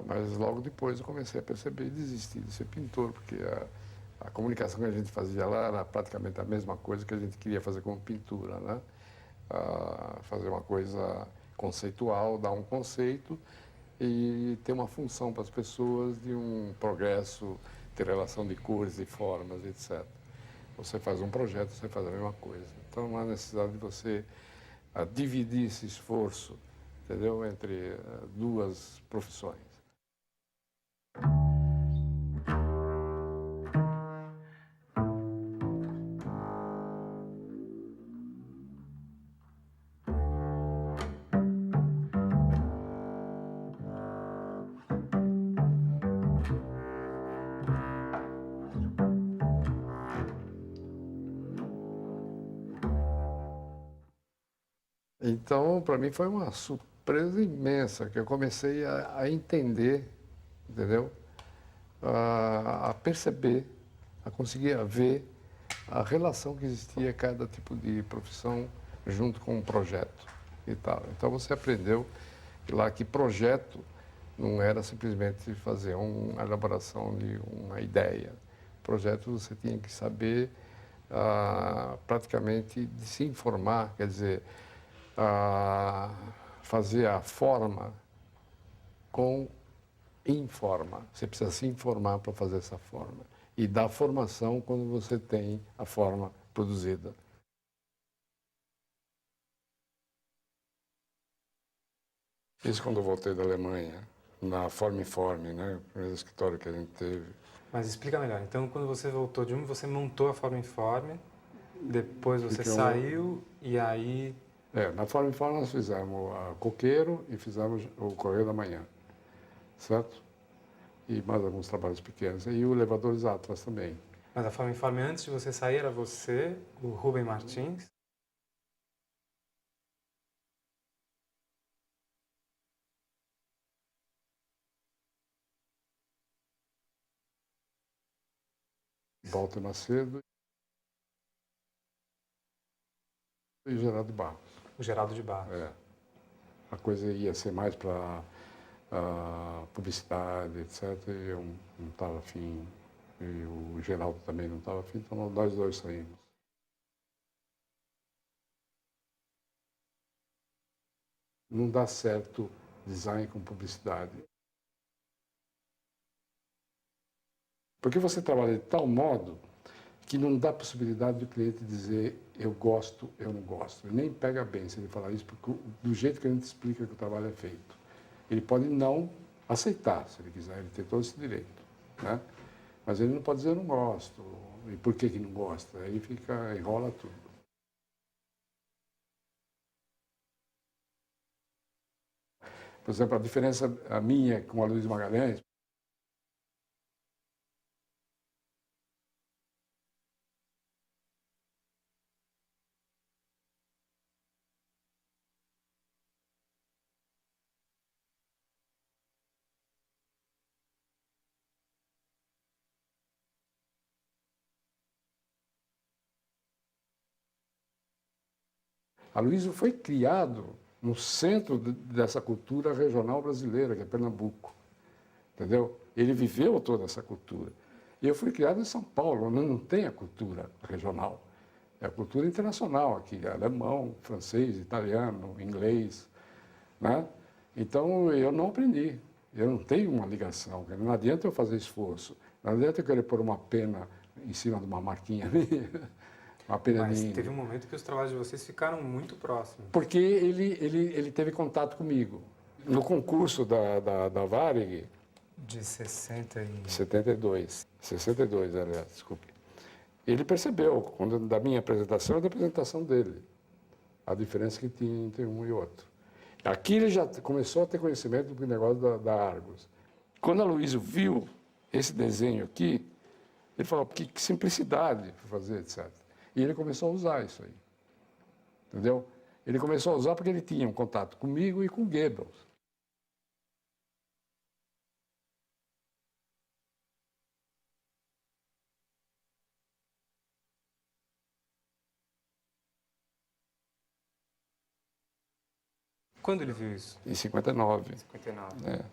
mas logo depois eu comecei a perceber e desisti de ser pintor, porque a comunicação que a gente fazia lá era praticamente a mesma coisa que a gente queria fazer como pintura, né? Fazer uma coisa conceitual, dar um conceito e ter uma função para as pessoas de um progresso, ter relação de cores e formas, etc. Você faz um projeto, você faz a mesma coisa. Então, há necessidade de você dividir esse esforço, entendeu, entre duas profissões. Então, para mim foi uma surpresa imensa, que eu comecei a entender, entendeu? A perceber, a conseguir ver a relação que existia cada tipo de profissão junto com um projeto e tal. Então você aprendeu lá que projeto não era simplesmente fazer uma elaboração de uma ideia. Projeto você tinha que saber praticamente de se informar, quer dizer, fazer a forma com informa. Você precisa se informar para fazer essa forma. E dar formação quando você tem a forma produzida. Isso quando eu voltei da Alemanha, na Form-Informe, né? O primeiro escritório que a gente teve. Mas explica melhor. Então, quando você voltou de você montou a Form-Informe, depois você saiu e aí... Na Form-Informe nós fizemos a Coqueiro e fizemos o Correio da Manhã, certo? E mais alguns trabalhos pequenos. E o Elevadores Atlas também. Mas a Form-Informe, antes de você sair, era você, o Rubem Martins. Walter Macedo e Geraldo Barros. O Geraldo de Barros. A coisa ia ser mais para publicidade, etc. E eu não estava afim, e o Geraldo também não estava afim, então nós dois saímos. Não dá certo design com publicidade. Porque você trabalha de tal modo que não dá possibilidade do cliente dizer eu gosto, eu não gosto. Ele nem pega bem se ele falar isso, porque do jeito que a gente explica que o trabalho é feito. Ele pode não aceitar, se ele quiser, ele tem todo esse direito, né? Mas ele não pode dizer eu não gosto. E por que não gosta? Aí enrola tudo. Por exemplo, a diferença a minha com a Luiz Magalhães, a Luísa foi criado no centro dessa cultura regional brasileira, que é Pernambuco, entendeu? Ele viveu toda essa cultura. E eu fui criado em São Paulo, onde não tem a cultura regional. É a cultura internacional aqui, alemão, francês, italiano, inglês, né? Então, eu não aprendi. Eu não tenho uma ligação. Não adianta eu fazer esforço. Não adianta eu querer pôr uma pena em cima de uma marquinha minha. Mas teve um momento que os trabalhos de vocês ficaram muito próximos. Porque ele teve contato comigo. No concurso da Varig, De 60 e... 62, aliás, desculpe. Ele percebeu, da minha apresentação e da apresentação dele, a diferença que tinha entre um e outro. Aqui ele já começou a ter conhecimento do negócio da Argos. Quando a Luísa viu esse desenho aqui, ele falou, que simplicidade para fazer, etc. E ele começou a usar isso aí, entendeu? Ele começou a usar porque ele tinha um contato comigo e com Goebbels. Quando ele viu isso? Em 59. 59. É.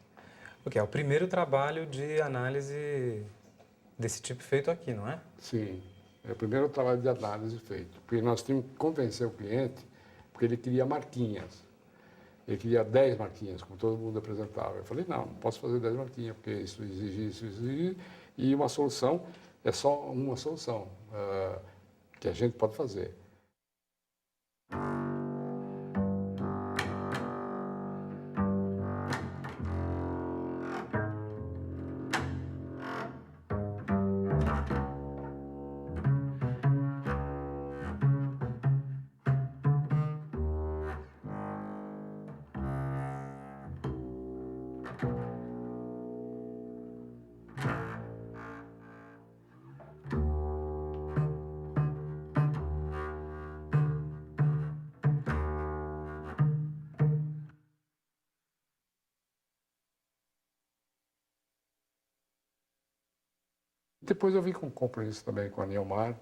Ok, é o primeiro trabalho de análise desse tipo feito aqui, não é? Sim, é o primeiro trabalho de análise feito. Porque nós tínhamos que convencer o cliente, porque ele queria marquinhas. Ele queria 10 marquinhas, como todo mundo apresentava. Eu falei, não posso fazer 10 marquinhas, porque isso exige, isso exige. E uma solução é só uma solução que a gente pode fazer. Depois eu vim com um compromisso também com a Neomar,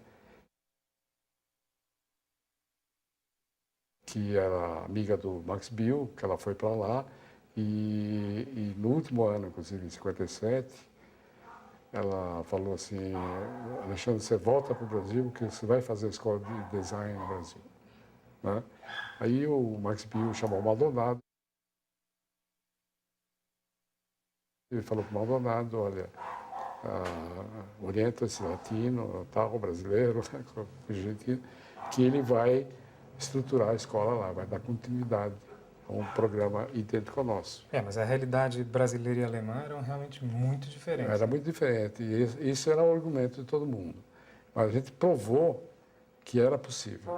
que era amiga do Max Bill, que ela foi para lá, e no último ano, inclusive em 57, ela falou assim, Alexandre, você volta para o Brasil, porque você vai fazer a escola de design no Brasil. Né? Aí o Max Bill chamou o Maldonado, ele falou para o Maldonado, olha, orienta esse latino, tal, brasileiro, argentino, que ele vai estruturar a escola lá, vai dar continuidade a um programa idêntico ao nosso. Mas a realidade brasileira e alemã eram realmente muito diferentes. Era muito diferente, e isso era o argumento de todo mundo. Mas a gente provou que era possível.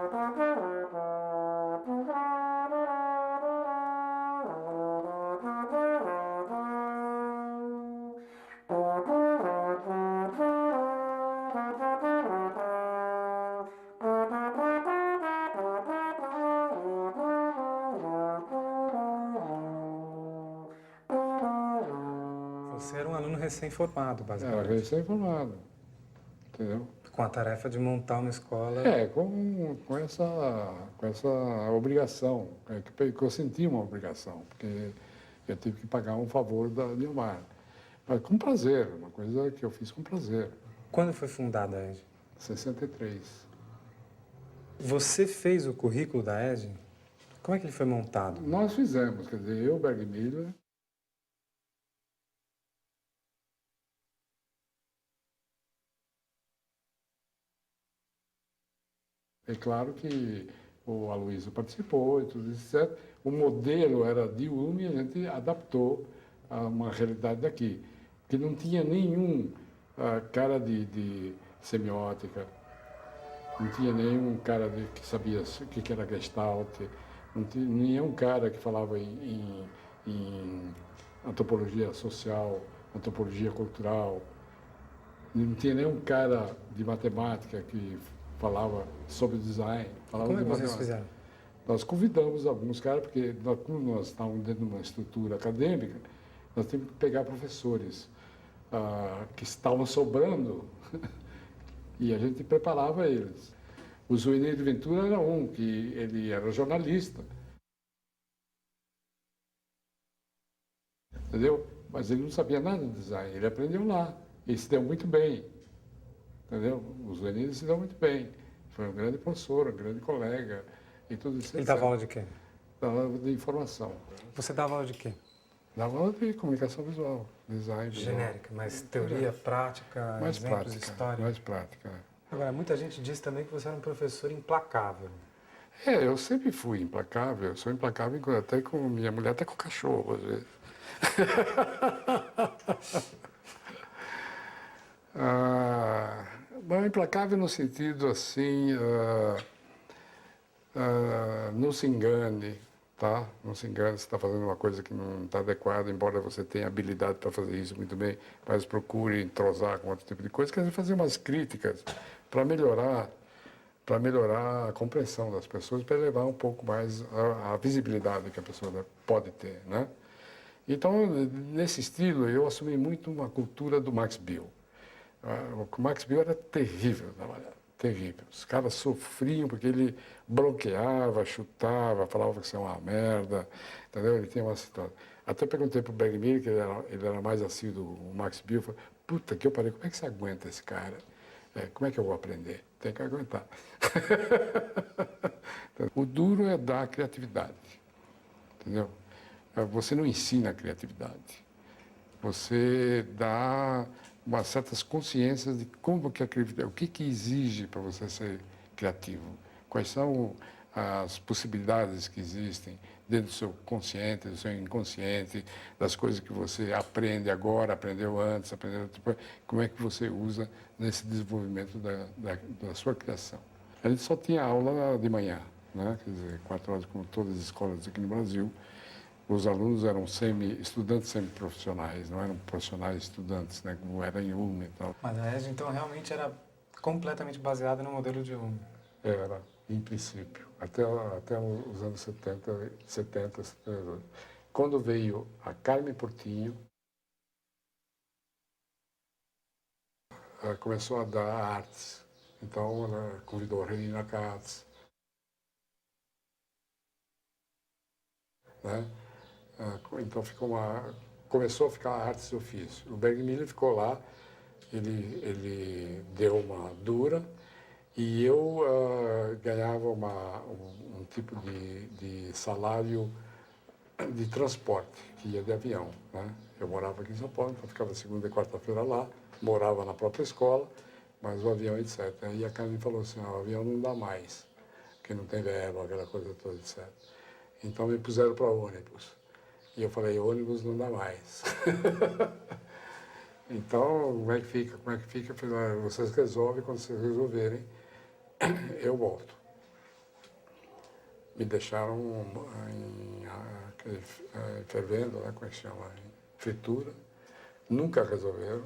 Você era um aluno recém-formado, Era basicamente. recém-formado, entendeu? Com a tarefa de montar uma escola. Com essa obrigação, que eu senti uma obrigação, porque eu tive que pagar um favor da Neomar. Mas com prazer, uma coisa que eu fiz com prazer. Quando foi fundada a EG? 63. Você fez o currículo da EG? Como é que ele foi montado? Nós fizemos, quer dizer, eu, Berg Miller, é claro que o Aloysio participou e tudo isso, certo? O modelo era de UME e a gente adaptou a uma realidade daqui, que não tinha nenhum cara de semiótica, não tinha nenhum cara que sabia o que era Gestalt, não tinha nenhum cara que falava em antropologia social, antropologia cultural, não tinha nenhum cara de matemática que falava sobre design. Falava Como é de que vocês matemática. fizeram? Nós convidamos alguns caras, porque como nós estávamos dentro de uma estrutura acadêmica, nós tínhamos que pegar professores que estavam sobrando e a gente preparava eles. O Zuenir de Ventura era um, que ele era jornalista. Entendeu? Mas ele não sabia nada de design, ele aprendeu lá. E se deu muito bem. Entendeu? O Zuenir se deu muito bem. Foi um grande professor, um grande colega e tudo isso. Ele dava aula de quê? Dava aula de informação. Você dava aula de quê? Dava aula de comunicação visual, design visual. Genérica, mas teoria, prática, Mais exemplos prática, históricos. mais prática. Agora, muita gente diz também que você era um professor implacável. Eu sempre fui implacável, sou implacável até com minha mulher, até com o cachorro, às vezes. Mas implacável no sentido assim, não se engane, tá? Não se engane se está fazendo uma coisa que não está adequada, embora você tenha habilidade para fazer isso muito bem, mas procure entrosar com outro tipo de coisa, quer dizer, fazer umas críticas para melhorar a compreensão das pessoas, para elevar um pouco mais a visibilidade que a pessoa pode ter, né? Então, nesse estilo, eu assumi muito uma cultura do Max Bill. O Max Bill era terrível trabalhar, terrível. Os caras sofriam porque ele bloqueava, chutava, falava que isso é uma merda, entendeu? Ele tinha uma situação. Até perguntei para o Berg Miller, que ele era mais assim do Max Bill, falei, puta que eu parei, como é que você aguenta esse cara? Como é que eu vou aprender? Tem que aguentar. O duro é dar criatividade, entendeu? Você não ensina a criatividade. Você dá umas certas consciências de como que a criatividade, o que exige para você ser criativo, quais são as possibilidades que existem dentro do seu consciente, do seu inconsciente, das coisas que você aprende agora, aprendeu antes, aprendeu depois, como é que você usa nesse desenvolvimento da sua criação. A gente só tinha aula de manhã, né? Quer dizer, 4 horas, como todas as escolas aqui no Brasil. Os alunos eram estudantes semiprofissionais, não eram profissionais estudantes, né, como era em UME e tal. Mas a ESG, então, realmente era completamente baseada no modelo de UME. Era, em princípio, até os anos 70, 72. Quando veio a Carmen Portinho, ela começou a dar artes. Então, ela convidou a Regina Katz, né? Então começou a ficar artes de ofício. O Berg Miller ficou lá, ele deu uma dura e eu ganhava um tipo de salário de transporte, que ia de avião, né? Eu morava aqui em São Paulo, então ficava segunda e quarta-feira lá, morava na própria escola, mas o avião, etc. E a Carmen falou assim, o avião não dá mais, porque não tem verba, aquela coisa toda, etc. Então me puseram para ônibus. E eu falei, ônibus não dá mais. Então, como é que fica? Como é que fica? Eu falei, vocês resolvem, quando vocês resolverem, eu volto. Me deixaram fervendo, né, como é que chama? Em fritura. Nunca resolveram.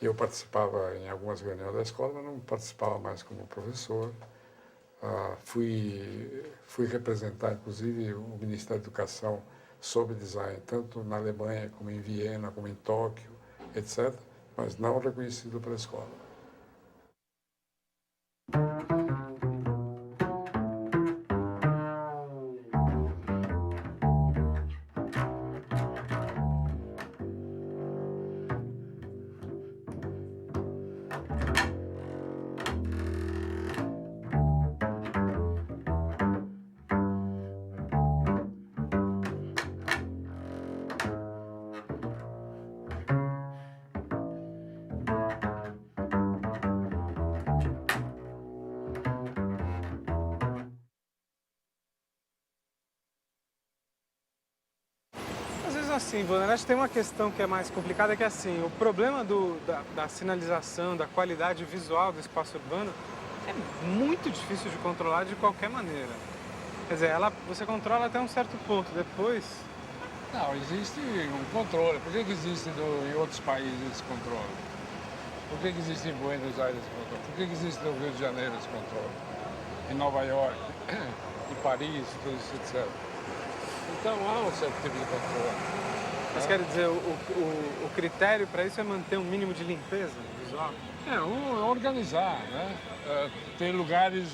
Eu participava em algumas reuniões da escola, mas não participava mais como professor. Fui representar, inclusive, o Ministério da Educação sobre design, tanto na Alemanha, como em Viena, como em Tóquio, etc., mas não reconhecido pela escola. mesmo assim, Vonerage tem uma questão que é mais complicada, que é assim, o problema da sinalização, da qualidade visual do espaço urbano é muito difícil de controlar de qualquer maneira. Quer dizer, você controla até um certo ponto, depois... Não, existe um controle. Por que existe em outros países esse controle? Por que existe em Buenos Aires esse controle? Por que existe no Rio de Janeiro esse controle? Em Nova York, em Paris, tudo isso, etc. Então há um certo tipo de controle. Mas quer dizer, o critério para isso é manter um mínimo de limpeza visual? Organizar, né? Ter lugares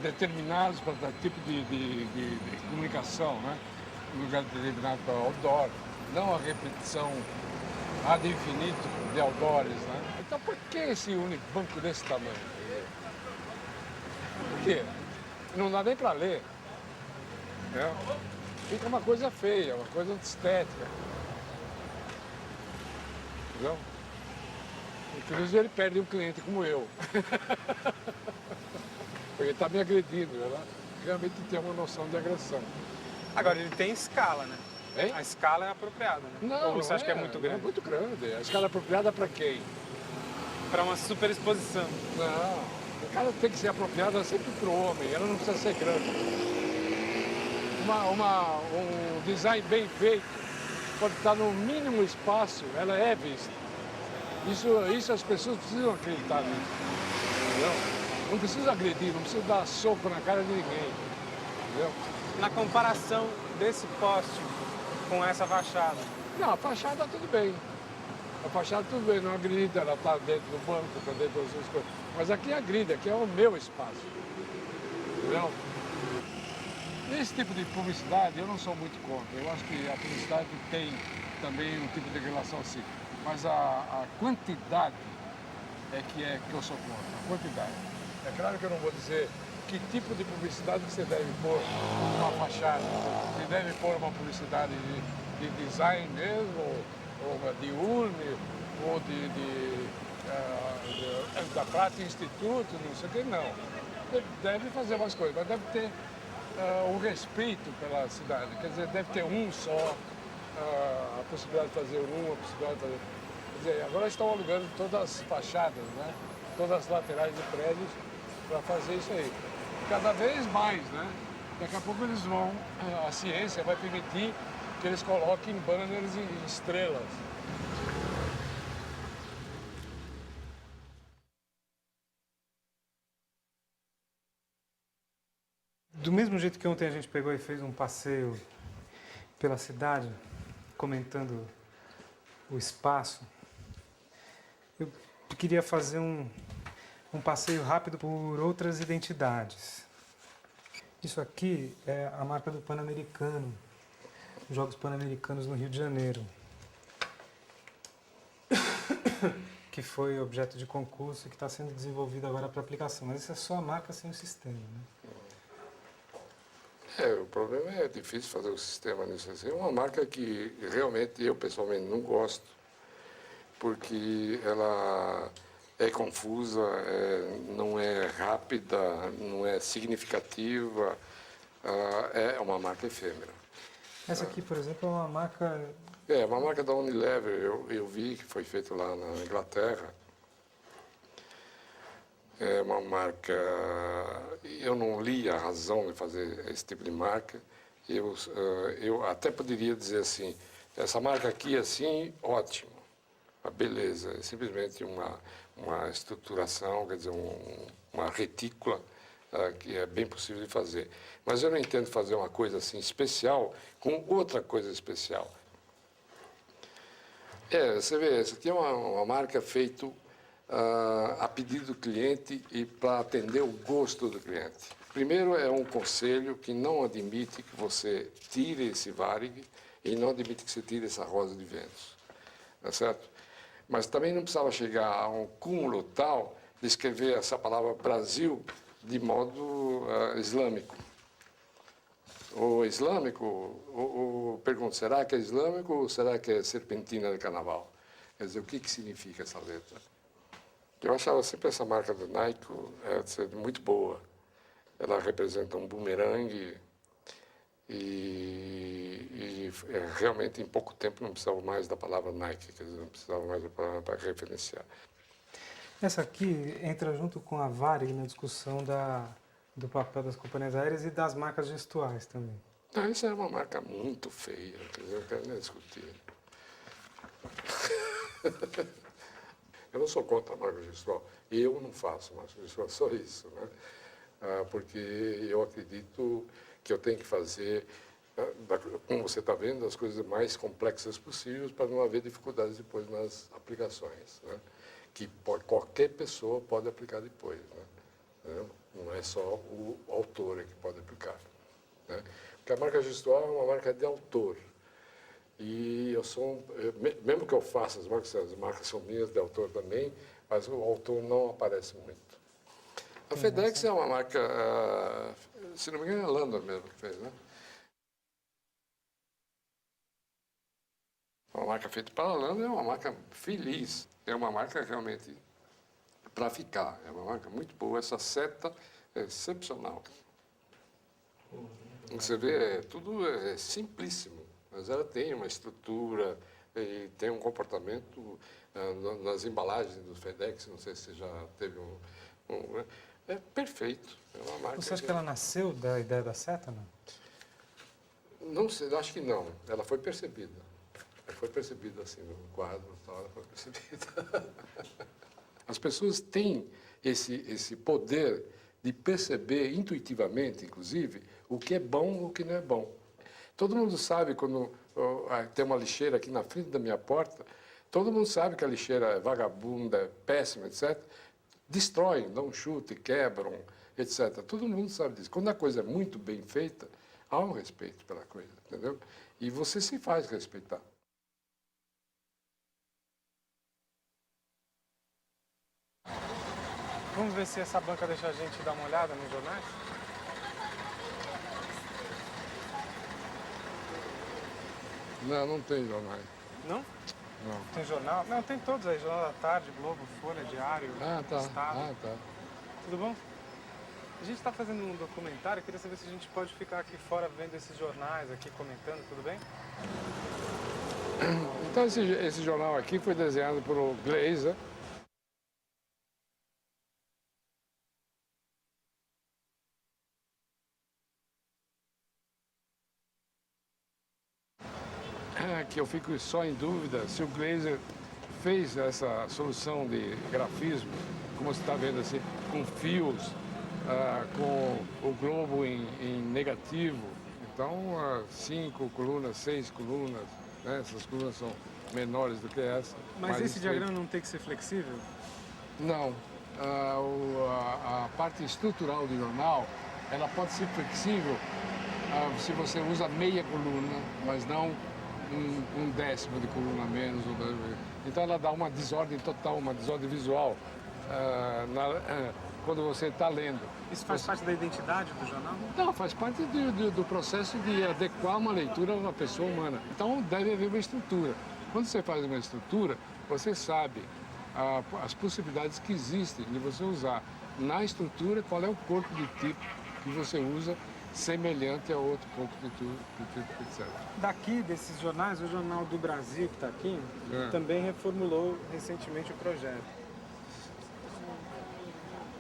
determinados para tipo de comunicação, né? Um lugar determinado para outdoor, não a repetição ad infinito de outdoors, né? Então por que esse banco desse tamanho? Por quê? Não dá nem para ler. Né? Fica uma coisa feia, uma coisa estética. Entendeu? Inclusive ele perde um cliente como eu. Porque ele está me agredindo, né? Realmente tem uma noção de agressão. Agora, ele tem escala, né? Hein? A escala é apropriada, né? Não, ou você acha que é muito grande? É muito grande. A escala apropriada para quem? Para uma superexposição. Não, a escala tem que ser apropriada sempre para o homem, ela não precisa ser grande. Um design bem feito, pode estar no mínimo espaço, ela é vista. Isso as pessoas precisam acreditar nisso. Entendeu? Não precisa agredir, não precisa dar soco na cara de ninguém. Entendeu? Na comparação desse poste com essa fachada? Não, a fachada tudo bem. A fachada tudo bem, não agride, ela está dentro do banco, está dentro das suas coisas. Mas aqui agride, aqui é o meu espaço. Entendeu? Esse tipo de publicidade eu não sou muito contra. Eu acho que a publicidade tem também um tipo de relação assim. Mas a quantidade é que eu sou contra. A quantidade. É claro que eu não vou dizer que tipo de publicidade você deve pôr numa fachada. Você deve pôr uma publicidade de design mesmo, ou de urne, ou da Prata Instituto, não sei o que, não. Deve fazer umas coisas, mas deve ter um respeito pela cidade. Quer dizer, deve ter um só, a possibilidade de fazer a possibilidade de fazer... Quer dizer, agora estão alugando todas as fachadas, né? Todas as laterais de prédios para fazer isso aí. Cada vez mais, né? Daqui a pouco eles vão, a ciência vai permitir que eles coloquem banners e estrelas. Do mesmo jeito que ontem a gente pegou e fez um passeio pela cidade, comentando o espaço, eu queria fazer um passeio rápido por outras identidades. Isso aqui é a marca do Pan-Americano, os Jogos Pan-Americanos no Rio de Janeiro, que foi objeto de concurso e que está sendo desenvolvido agora para aplicação. Mas isso é só a marca sem o sistema, né? O problema é difícil fazer o sistema nisso. É uma marca que realmente eu pessoalmente não gosto, porque ela é confusa, não é rápida, não é significativa, é uma marca efêmera. Essa aqui, por exemplo, é uma marca... É uma marca da Unilever, eu vi que foi feito lá na Inglaterra. É uma marca... Eu não li a razão de fazer esse tipo de marca. Eu até poderia dizer assim, essa marca aqui, assim, ótimo. Beleza, é simplesmente uma estruturação, quer dizer, uma retícula que é bem possível de fazer. Mas eu não entendo fazer uma coisa assim especial com outra coisa especial. Você vê, essa aqui é uma marca feita a pedido do cliente e para atender o gosto do cliente. Primeiro, é um conselho que não admite que você tire esse Varig e não admite que você tire essa Rosa de Vênus. Tá certo? Mas também não precisava chegar a um cúmulo tal de escrever essa palavra Brasil de modo islâmico. O islâmico, ou pergunto, será que é islâmico ou será que é serpentina de carnaval? Quer dizer, o que significa essa letra? Eu achava sempre essa marca do Nike muito boa. Ela representa um bumerangue e E realmente, em pouco tempo, não precisava mais da palavra Nike, quer dizer, não precisava mais da palavra para referenciar. Essa aqui entra junto com a Varig na discussão do papel das companhias aéreas e das marcas gestuais também. Não, isso é uma marca muito feia, quer dizer, eu não quero nem discutir. Eu não sou contra a marca gestual. Eu não faço marca gestual, só isso, né? Porque eu acredito que eu tenho que fazer, como você está vendo, as coisas mais complexas possíveis para não haver dificuldades depois nas aplicações, né? Que qualquer pessoa pode aplicar depois, né? Não é só o autor que pode aplicar, né? Porque a marca gestual é uma marca de autor. E eu sou, mesmo que eu faça as marcas são minhas de autor também, mas o autor não aparece muito. A FedEx é uma marca, se não me engano, é a Landa mesmo que fez, né? Uma marca feita para a Landa é uma marca feliz, é uma marca realmente para ficar, é uma marca muito boa. Essa seta é excepcional. Você vê, tudo é simplíssimo, mas ela tem uma estrutura e tem um comportamento nas embalagens do FedEx, não sei se você já teve é perfeito. É uma marca. Você acha que ela nasceu da ideia da seta, não? Não sei, acho que não. Ela foi percebida. Ela foi percebida assim no quadro, tal, ela foi percebida. As pessoas têm esse poder de perceber intuitivamente, inclusive, o que é bom e o que não é bom. Todo mundo sabe quando tem uma lixeira aqui na frente da minha porta, todo mundo sabe que a lixeira é vagabunda, é péssima, etc. Destroem, dão um chute, quebram, etc. Todo mundo sabe disso. Quando a coisa é muito bem feita, há um respeito pela coisa, entendeu? E você se faz respeitar. Vamos ver se essa banca deixa a gente dar uma olhada nos jornais? Não tem jornais. Não? Não. Tem jornal? Não, tem todos aí. Jornal da Tarde, Globo, Folha, Diário, Tá. Estado. Tá. Tudo bom? A gente está fazendo um documentário, queria saber se a gente pode ficar aqui fora vendo esses jornais aqui, comentando, tudo bem? Então, esse jornal aqui foi desenhado por Glazer. Que eu fico só em dúvida se o Glazer fez essa solução de grafismo, como você está vendo assim, com fios, com o globo em negativo. Então, 5 colunas, 6 colunas, né? Essas colunas são menores do que essa. Mas esse diagrama não tem que ser flexível? Não. A parte estrutural do jornal, ela pode ser flexível se você usa meia coluna, mas não um décimo de coluna a menos. Então ela dá uma desordem total, uma desordem visual quando você está lendo. Isso faz parte da identidade do jornal? Não, faz parte do processo de adequar uma leitura a uma pessoa humana. Então deve haver uma estrutura. Quando você faz uma estrutura, você sabe as possibilidades que existem de você usar na estrutura qual é o corpo de tipo que você usa semelhante a outro corpo de tipo, etc. Daqui, desses jornais, o Jornal do Brasil, que está aqui, também reformulou recentemente o projeto.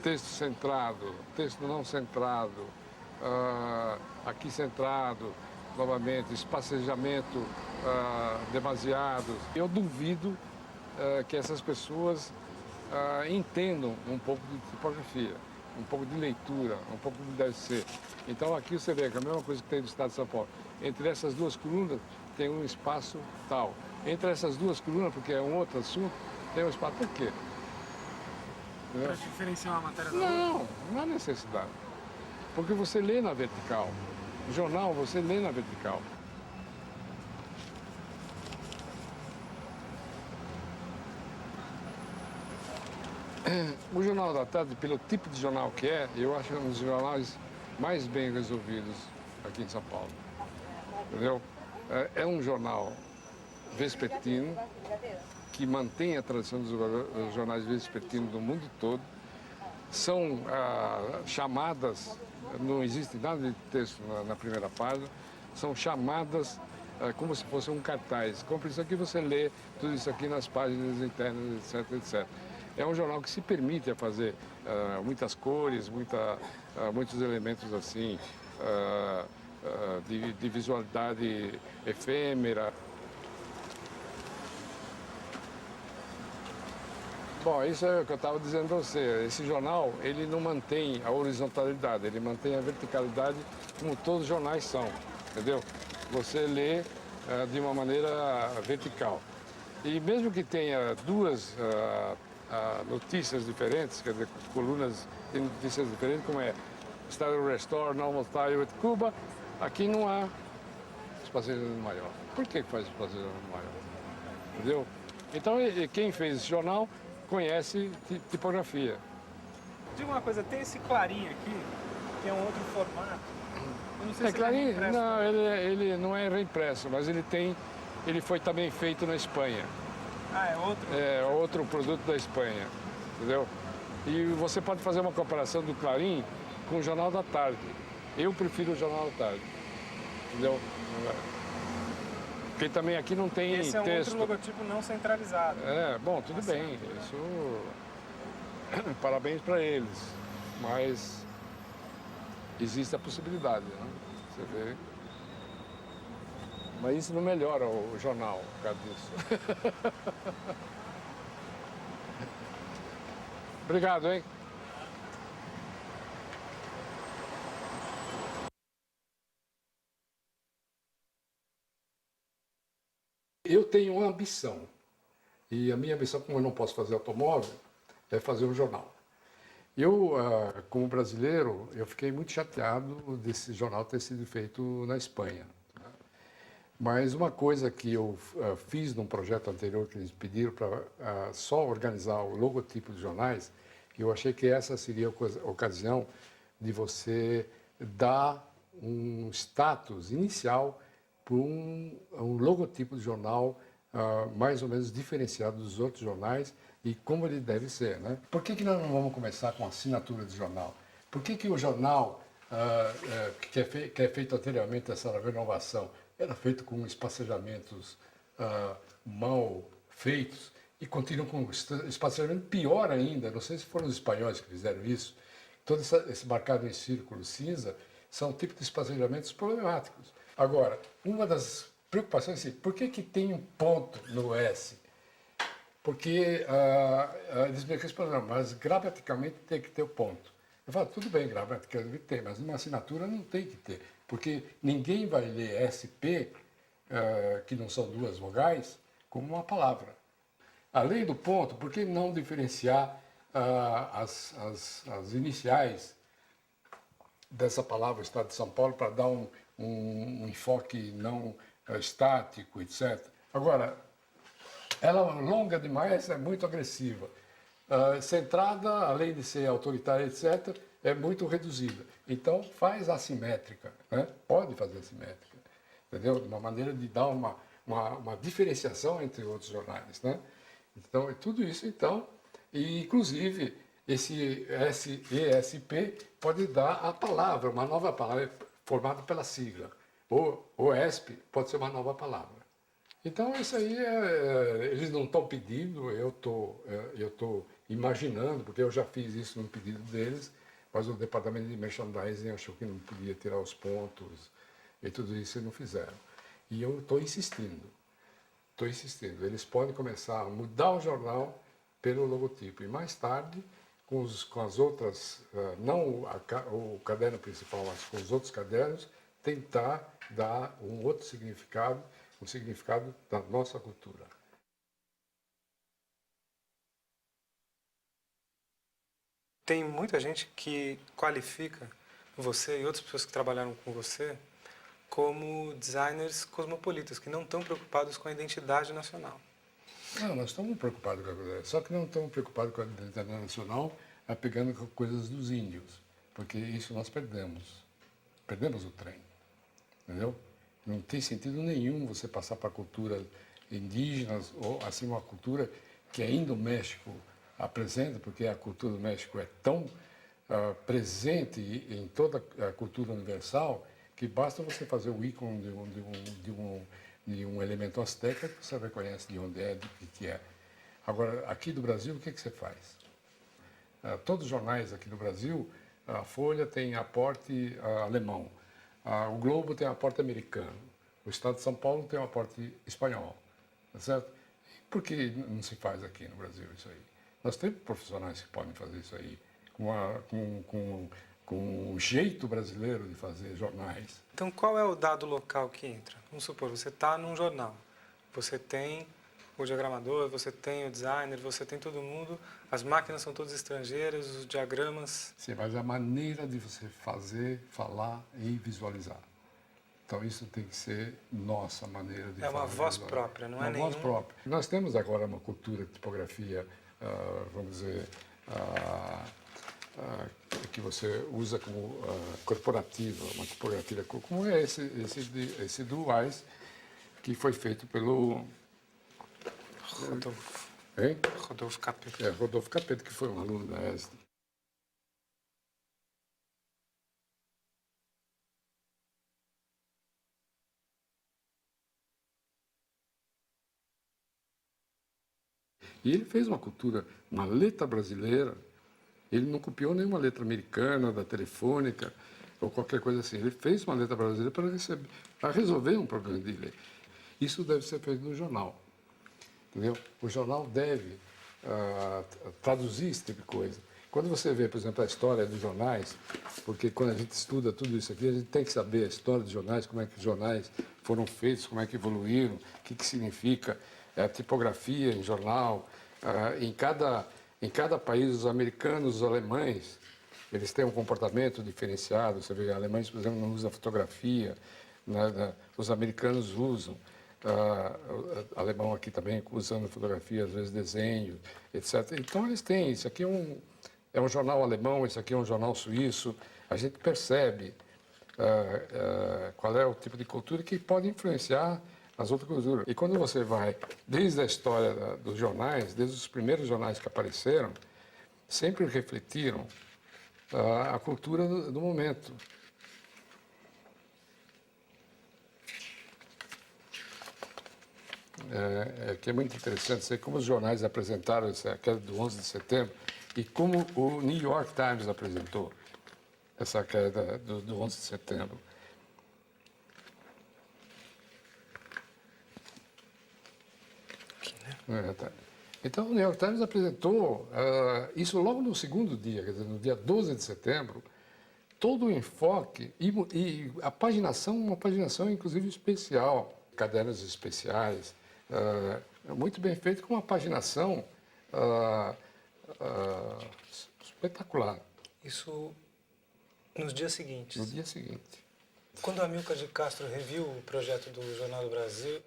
Texto centrado, texto não centrado, aqui centrado, novamente, espacejamento demasiado. Eu duvido que essas pessoas entendam um pouco de tipografia, um pouco de leitura, um pouco do que deve ser. Então aqui você vê que é a mesma coisa que tem do Estado de São Paulo. Entre essas duas colunas tem um espaço tal. Entre essas duas colunas, porque é um outro assunto, tem um espaço. Por quê? Para diferenciar uma matéria da outra? Não há necessidade. Porque você lê na vertical. O jornal você lê na vertical. O Jornal da Tarde, pelo tipo de jornal que é, eu acho um dos jornais mais bem resolvidos aqui em São Paulo. Entendeu? É um jornal vespertino, que mantém a tradição dos jornais vespertinos do mundo todo. São chamadas, não existe nada de texto na primeira página, são chamadas como se fosse um cartaz. Compre isso aqui, você lê tudo isso aqui nas páginas internas, etc, etc. É um jornal que se permite a fazer muitas cores, muitos elementos assim, de visualidade efêmera. Bom, isso é o que eu estava dizendo para você. Esse jornal, ele não mantém a horizontalidade, ele mantém a verticalidade como todos os jornais são, entendeu? Você lê de uma maneira vertical. E mesmo que tenha duas notícias diferentes, quer dizer, colunas de notícias diferentes, como é Estado Restore, Normal Style with Cuba, aqui não há espaço maior. Por que faz espaço maior? Entendeu? Então, quem fez esse jornal conhece tipografia. Diga uma coisa, tem esse Clarim aqui, que é um outro formato. Eu não sei se Clarim, ele é reimpresso. não, ele não é reimpresso, mas ele foi também feito na Espanha. Ah, é outro? É outro produto da Espanha, entendeu? E você pode fazer uma comparação do Clarim com o Jornal da Tarde. Eu prefiro o Jornal da Tarde, entendeu? Porque também aqui não tem Esse é um texto. outro logotipo não centralizado. Bom, tudo bem. Isso. Parabéns para eles. Mas existe a possibilidade, né? Você vê. Mas isso não melhora o jornal por causa disso. Obrigado, hein? Eu tenho uma ambição. E a minha ambição, como eu não posso fazer automóvel, é fazer um jornal. Eu, como brasileiro, eu fiquei muito chateado desse jornal ter sido feito na Espanha. Mas uma coisa que eu fiz num projeto anterior que eles pediram para só organizar o logotipo dos jornais, eu achei que essa seria a ocasião de você dar um status inicial para um logotipo de jornal mais ou menos diferenciado dos outros jornais e como ele deve ser, né? Por que nós não vamos começar com assinatura de jornal? Por que o jornal que é feito anteriormente, essa renovação, era feito com espacejamentos mal feitos e continuam com espacejamento pior ainda, não sei se foram os espanhóis que fizeram isso, todo esse marcado em círculo cinza são tipos de espacejamentos problemáticos. Agora, uma das preocupações é assim, por que tem um ponto no S? Porque eles me respondem, mas gramaticalmente tem que ter o ponto. Eu falo, tudo bem, gramaticalmente tem, mas numa assinatura não tem que ter, porque ninguém vai ler SP, que não são duas vogais, como uma palavra. Além do ponto, por que não diferenciar as iniciais dessa palavra Estado de São Paulo para dar um enfoque não estático, etc. Agora, ela longa demais, é muito agressiva. Centrada, além de ser autoritária, etc., é muito reduzida. Então, faz assimétrica, né? Pode fazer assimétrica, entendeu? De uma maneira de dar uma diferenciação entre outros jornais, né? Então, é tudo isso, então, e inclusive esse ESP pode dar a palavra, uma nova palavra formada pela sigla. O ESP pode ser uma nova palavra. Então, isso aí, eles não estão pedindo, eu tô imaginando, porque eu já fiz isso no pedido deles, mas o departamento de merchandising achou que não podia tirar os pontos e tudo isso eles não fizeram. E eu estou insistindo. Eles podem começar a mudar o jornal pelo logotipo e mais tarde, com as outras, não o caderno principal, mas com os outros cadernos, tentar dar um outro significado, um significado da nossa cultura. Tem muita gente que qualifica você e outras pessoas que trabalharam com você como designers cosmopolitas, que não estão preocupados com a identidade nacional. Não, nós estamos preocupados com a coisa, só que não estamos preocupados com a identidade nacional, pegando com coisas dos índios, porque isso nós perdemos. Perdemos o trem, entendeu? Não tem sentido nenhum você passar para a cultura indígena, ou assim uma cultura que ainda o México apresenta, porque a cultura do México é tão presente em toda a cultura universal, que basta você fazer o ícone de um elemento asteca, você reconhece de onde é, do que é. Agora, aqui do Brasil, o que você faz? Todos os jornais aqui no Brasil, a Folha tem aporte alemão, o Globo tem aporte americano, o Estado de São Paulo tem aporte espanhol, tá certo? Por que não se faz aqui no Brasil isso aí? Nós temos profissionais que podem fazer isso aí, com o jeito brasileiro de fazer jornais. Então, qual é o dado local que entra? Vamos supor, você está num jornal, você tem o diagramador, você tem o designer, você tem todo mundo, as máquinas são todas estrangeiras, os diagramas... Sim, mas a maneira de você fazer, falar e visualizar. Então, isso tem que ser nossa maneira de fazer. É uma voz própria, não é nenhum... Uma voz própria. Nós temos agora uma cultura de tipografia, vamos dizer, que você usa como corporativa, uma tipografia, como é esse do Wise, que foi feito pelo... Rodolfo. Hein? Rodolfo Capet. Rodolfo Capet, que foi um aluno da ESD. E ele fez uma cultura, uma letra brasileira. Ele não copiou nenhuma letra americana, da Telefônica, ou qualquer coisa assim. Ele fez uma letra brasileira para resolver um problema dele. Isso deve ser feito no jornal. Entendeu? O jornal deve traduzir esse tipo de coisa. Quando você vê, por exemplo, a história dos jornais, porque quando a gente estuda tudo isso aqui, a gente tem que saber a história dos jornais, como é que os jornais foram feitos, como é que evoluíram, o que significa a tipografia em jornal. Em cada país, os americanos, os alemães, eles têm um comportamento diferenciado. Você vê, os alemães, por exemplo, não usam fotografia, os americanos usam. Alemão aqui também usando fotografia, às vezes desenho, etc. Então eles têm, isso aqui é um jornal alemão, isso aqui é um jornal suíço, a gente percebe qual é o tipo de cultura que pode influenciar as outras culturas. E quando você vai, desde a história dos jornais, desde os primeiros jornais que apareceram, sempre refletiram a cultura do momento. Que é muito interessante ser como os jornais apresentaram essa queda do 11 de setembro e como o New York Times apresentou essa queda do 11 de setembro. Aqui, né? Tá. Então, o New York Times apresentou isso logo no segundo dia, quer dizer, no dia 12 de setembro, todo o enfoque e a paginação, uma paginação inclusive especial, cadernos especiais, muito bem feito, com uma paginação espetacular. Isso nos dias seguintes. No dia seguinte. Quando Amílcar de Castro reviu o projeto do Jornal do Brasil,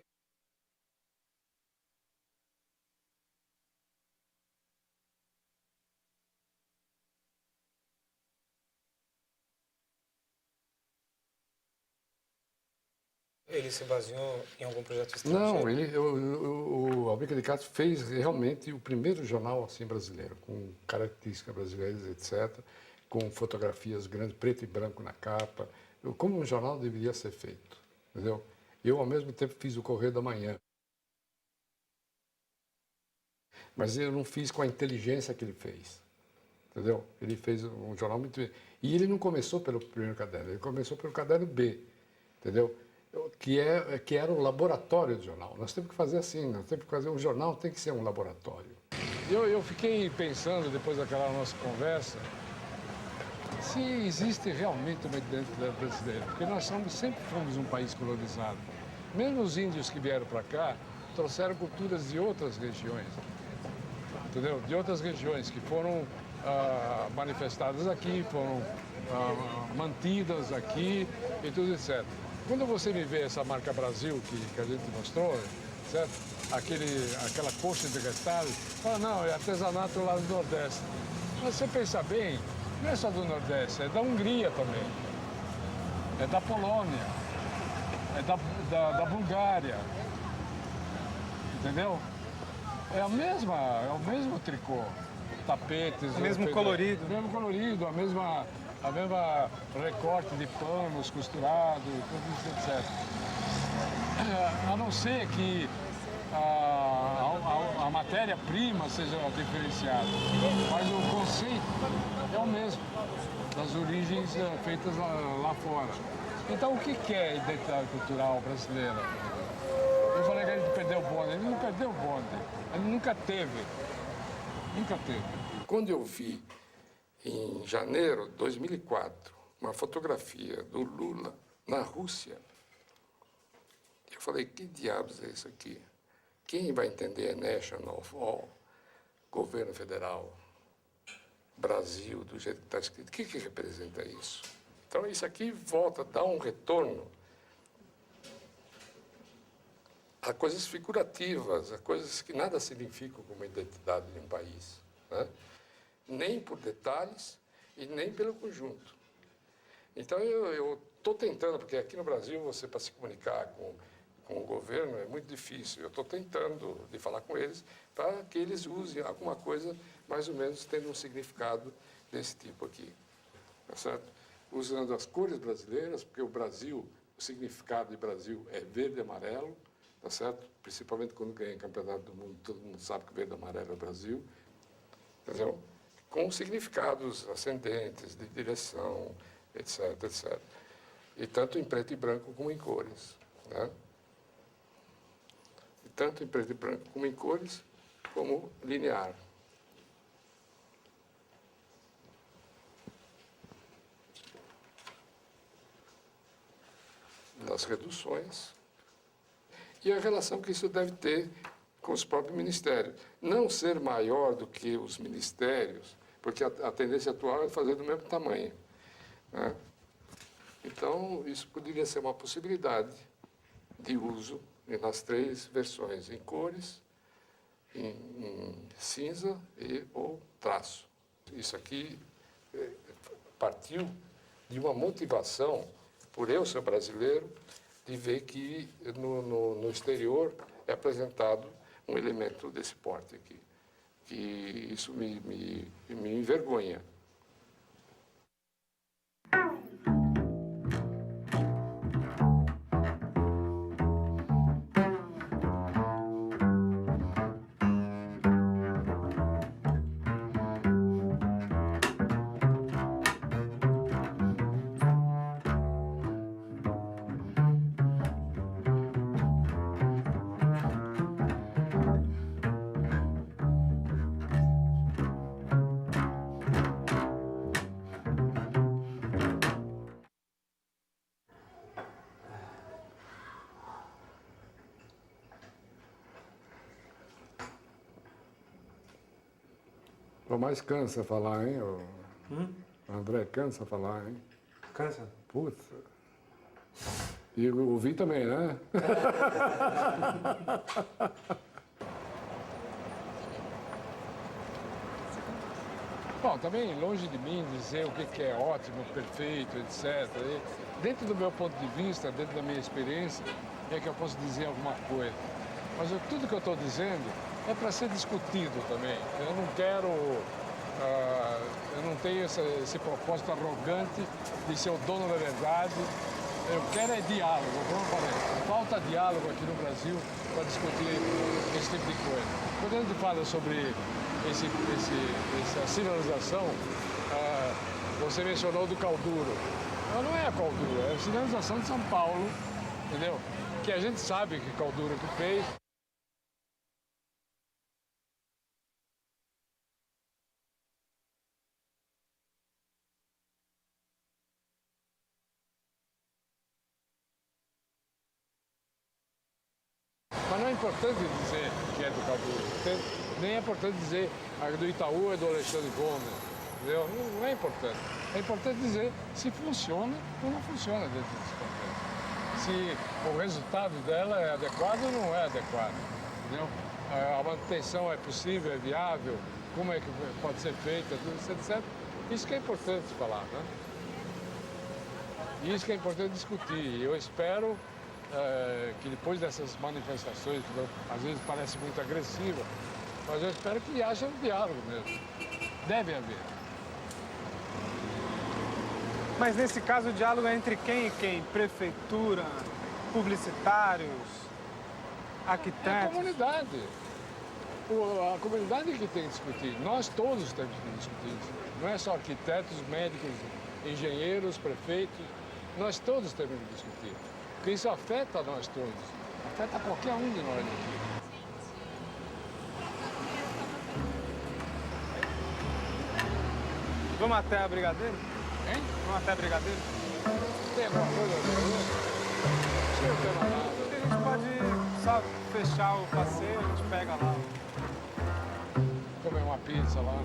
ele se baseou em algum projeto estrangeiro? Não, o Amílcar de Castro fez realmente o primeiro jornal assim brasileiro, com características brasileiras, etc., com fotografias grandes, preto e branco na capa, como um jornal deveria ser feito, entendeu? Eu, ao mesmo tempo, fiz o Correio da Manhã. Mas eu não fiz com a inteligência que ele fez, entendeu? Ele fez um jornal muito... E ele não começou pelo primeiro caderno, ele começou pelo caderno B, entendeu? Que era o laboratório do jornal. Nós temos que fazer assim, nós temos que fazer um jornal, tem que ser um laboratório. Eu fiquei pensando, depois daquela nossa conversa, se existe realmente uma identidade brasileira, porque nós sempre fomos um país colonizado. Mesmo os índios que vieram para cá trouxeram culturas de outras regiões, entendeu? De outras regiões que foram manifestadas aqui, foram mantidas aqui e tudo etc. Quando você me vê essa marca Brasil que a gente mostrou, certo? Aquela coxa de retalho, fala, não, é artesanato lá do Nordeste. Mas você pensa bem, não é só do Nordeste, é da Hungria também, é da Polônia, é da Bulgária, entendeu? É o mesmo tricô, tapetes... O mesmo colorido. O mesmo colorido, a mesma recorte de panos costurados, tudo isso, etc. A não ser que a matéria-prima seja diferenciada. Mas o conceito é o mesmo, das origens feitas lá fora. Então, o que é a identidade cultural brasileira? Eu falei que a gente perdeu o bonde. Ele não perdeu o bonde. Ele nunca teve. Nunca teve. Quando eu vi, em janeiro de 2004, uma fotografia do Lula na Rússia, eu falei, que diabos é isso aqui? Quem vai entender National All, governo federal, Brasil, do jeito que está escrito? O que representa isso? Então, isso aqui volta, dá um retorno a coisas figurativas, a coisas que nada significam como identidade de um país, né? Nem por detalhes e nem pelo conjunto. Então, eu estou tentando, porque aqui no Brasil, você, para se comunicar com o governo, é muito difícil. Eu estou tentando de falar com eles para que eles usem alguma coisa mais ou menos tendo um significado desse tipo aqui, tá certo? Usando as cores brasileiras, porque o Brasil, o significado de Brasil é verde e amarelo, tá certo? Principalmente quando ganha campeonato do mundo, todo mundo sabe que verde e amarelo é o Brasil, entendeu? Com significados ascendentes, de direção, etc, etc. E tanto em preto e branco como em cores, né? E tanto em preto e branco como em cores, como linear. Nas reduções e a relação que isso deve ter com os próprios ministérios. Não ser maior do que os ministérios, porque a tendência atual é fazer do mesmo tamanho, né? Então, isso poderia ser uma possibilidade de uso nas três versões, em cores, em cinza ou traço. Isso aqui partiu de uma motivação, por eu ser brasileiro, de ver que no exterior é apresentado um elemento desse porte aqui. Que isso me envergonha. O mais cansa falar, hein? O André cansa falar, hein? Cansa? Putz. E ouvir também, né? Bom, também longe de mim dizer o que é ótimo, perfeito, etc. E, dentro do meu ponto de vista, dentro da minha experiência, é que eu posso dizer alguma coisa. Mas tudo que eu estou dizendo é para ser discutido também. Eu não quero, eu não tenho esse propósito arrogante de ser o dono da verdade. Eu quero é diálogo, como eu falei. Falta diálogo aqui no Brasil para discutir esse tipo de coisa. Quando a gente fala sobre essa sinalização, você mencionou do Calduro. Não é a Calduro, é a sinalização de São Paulo, entendeu? Que a gente sabe que Calduro que fez. Mas não é importante dizer que é do Calduro, nem é importante dizer que do Itaú é do Alexandre Gomes, entendeu? Não é importante. É importante dizer se funciona ou não funciona dentro desse contexto. Se o resultado dela é adequado ou não é adequado, entendeu? A manutenção é possível, é viável, como é que pode ser feita, etc. Isso que é importante falar, né? Isso que é importante discutir. Eu espero que depois dessas manifestações, que às vezes parece muito agressiva, mas eu espero que haja um diálogo mesmo. Deve haver. Mas nesse caso o diálogo é entre quem e quem? Prefeitura, publicitários, É a arquitetos. comunidade. A comunidade que tem que discutir. Nós todos temos que discutir isso. Não é só arquitetos, médicos, engenheiros, prefeitos. Nós todos temos que discutir. Porque isso afeta nós todos. Afeta qualquer um de nós aqui. Vamos até a Brigadeiro? Hein? Vamos até a Brigadeiro? Tem alguma coisa a ver? Não sei o que é nada. A gente pode só fechar o passeio, a gente pega lá. Comer uma pizza lá, né?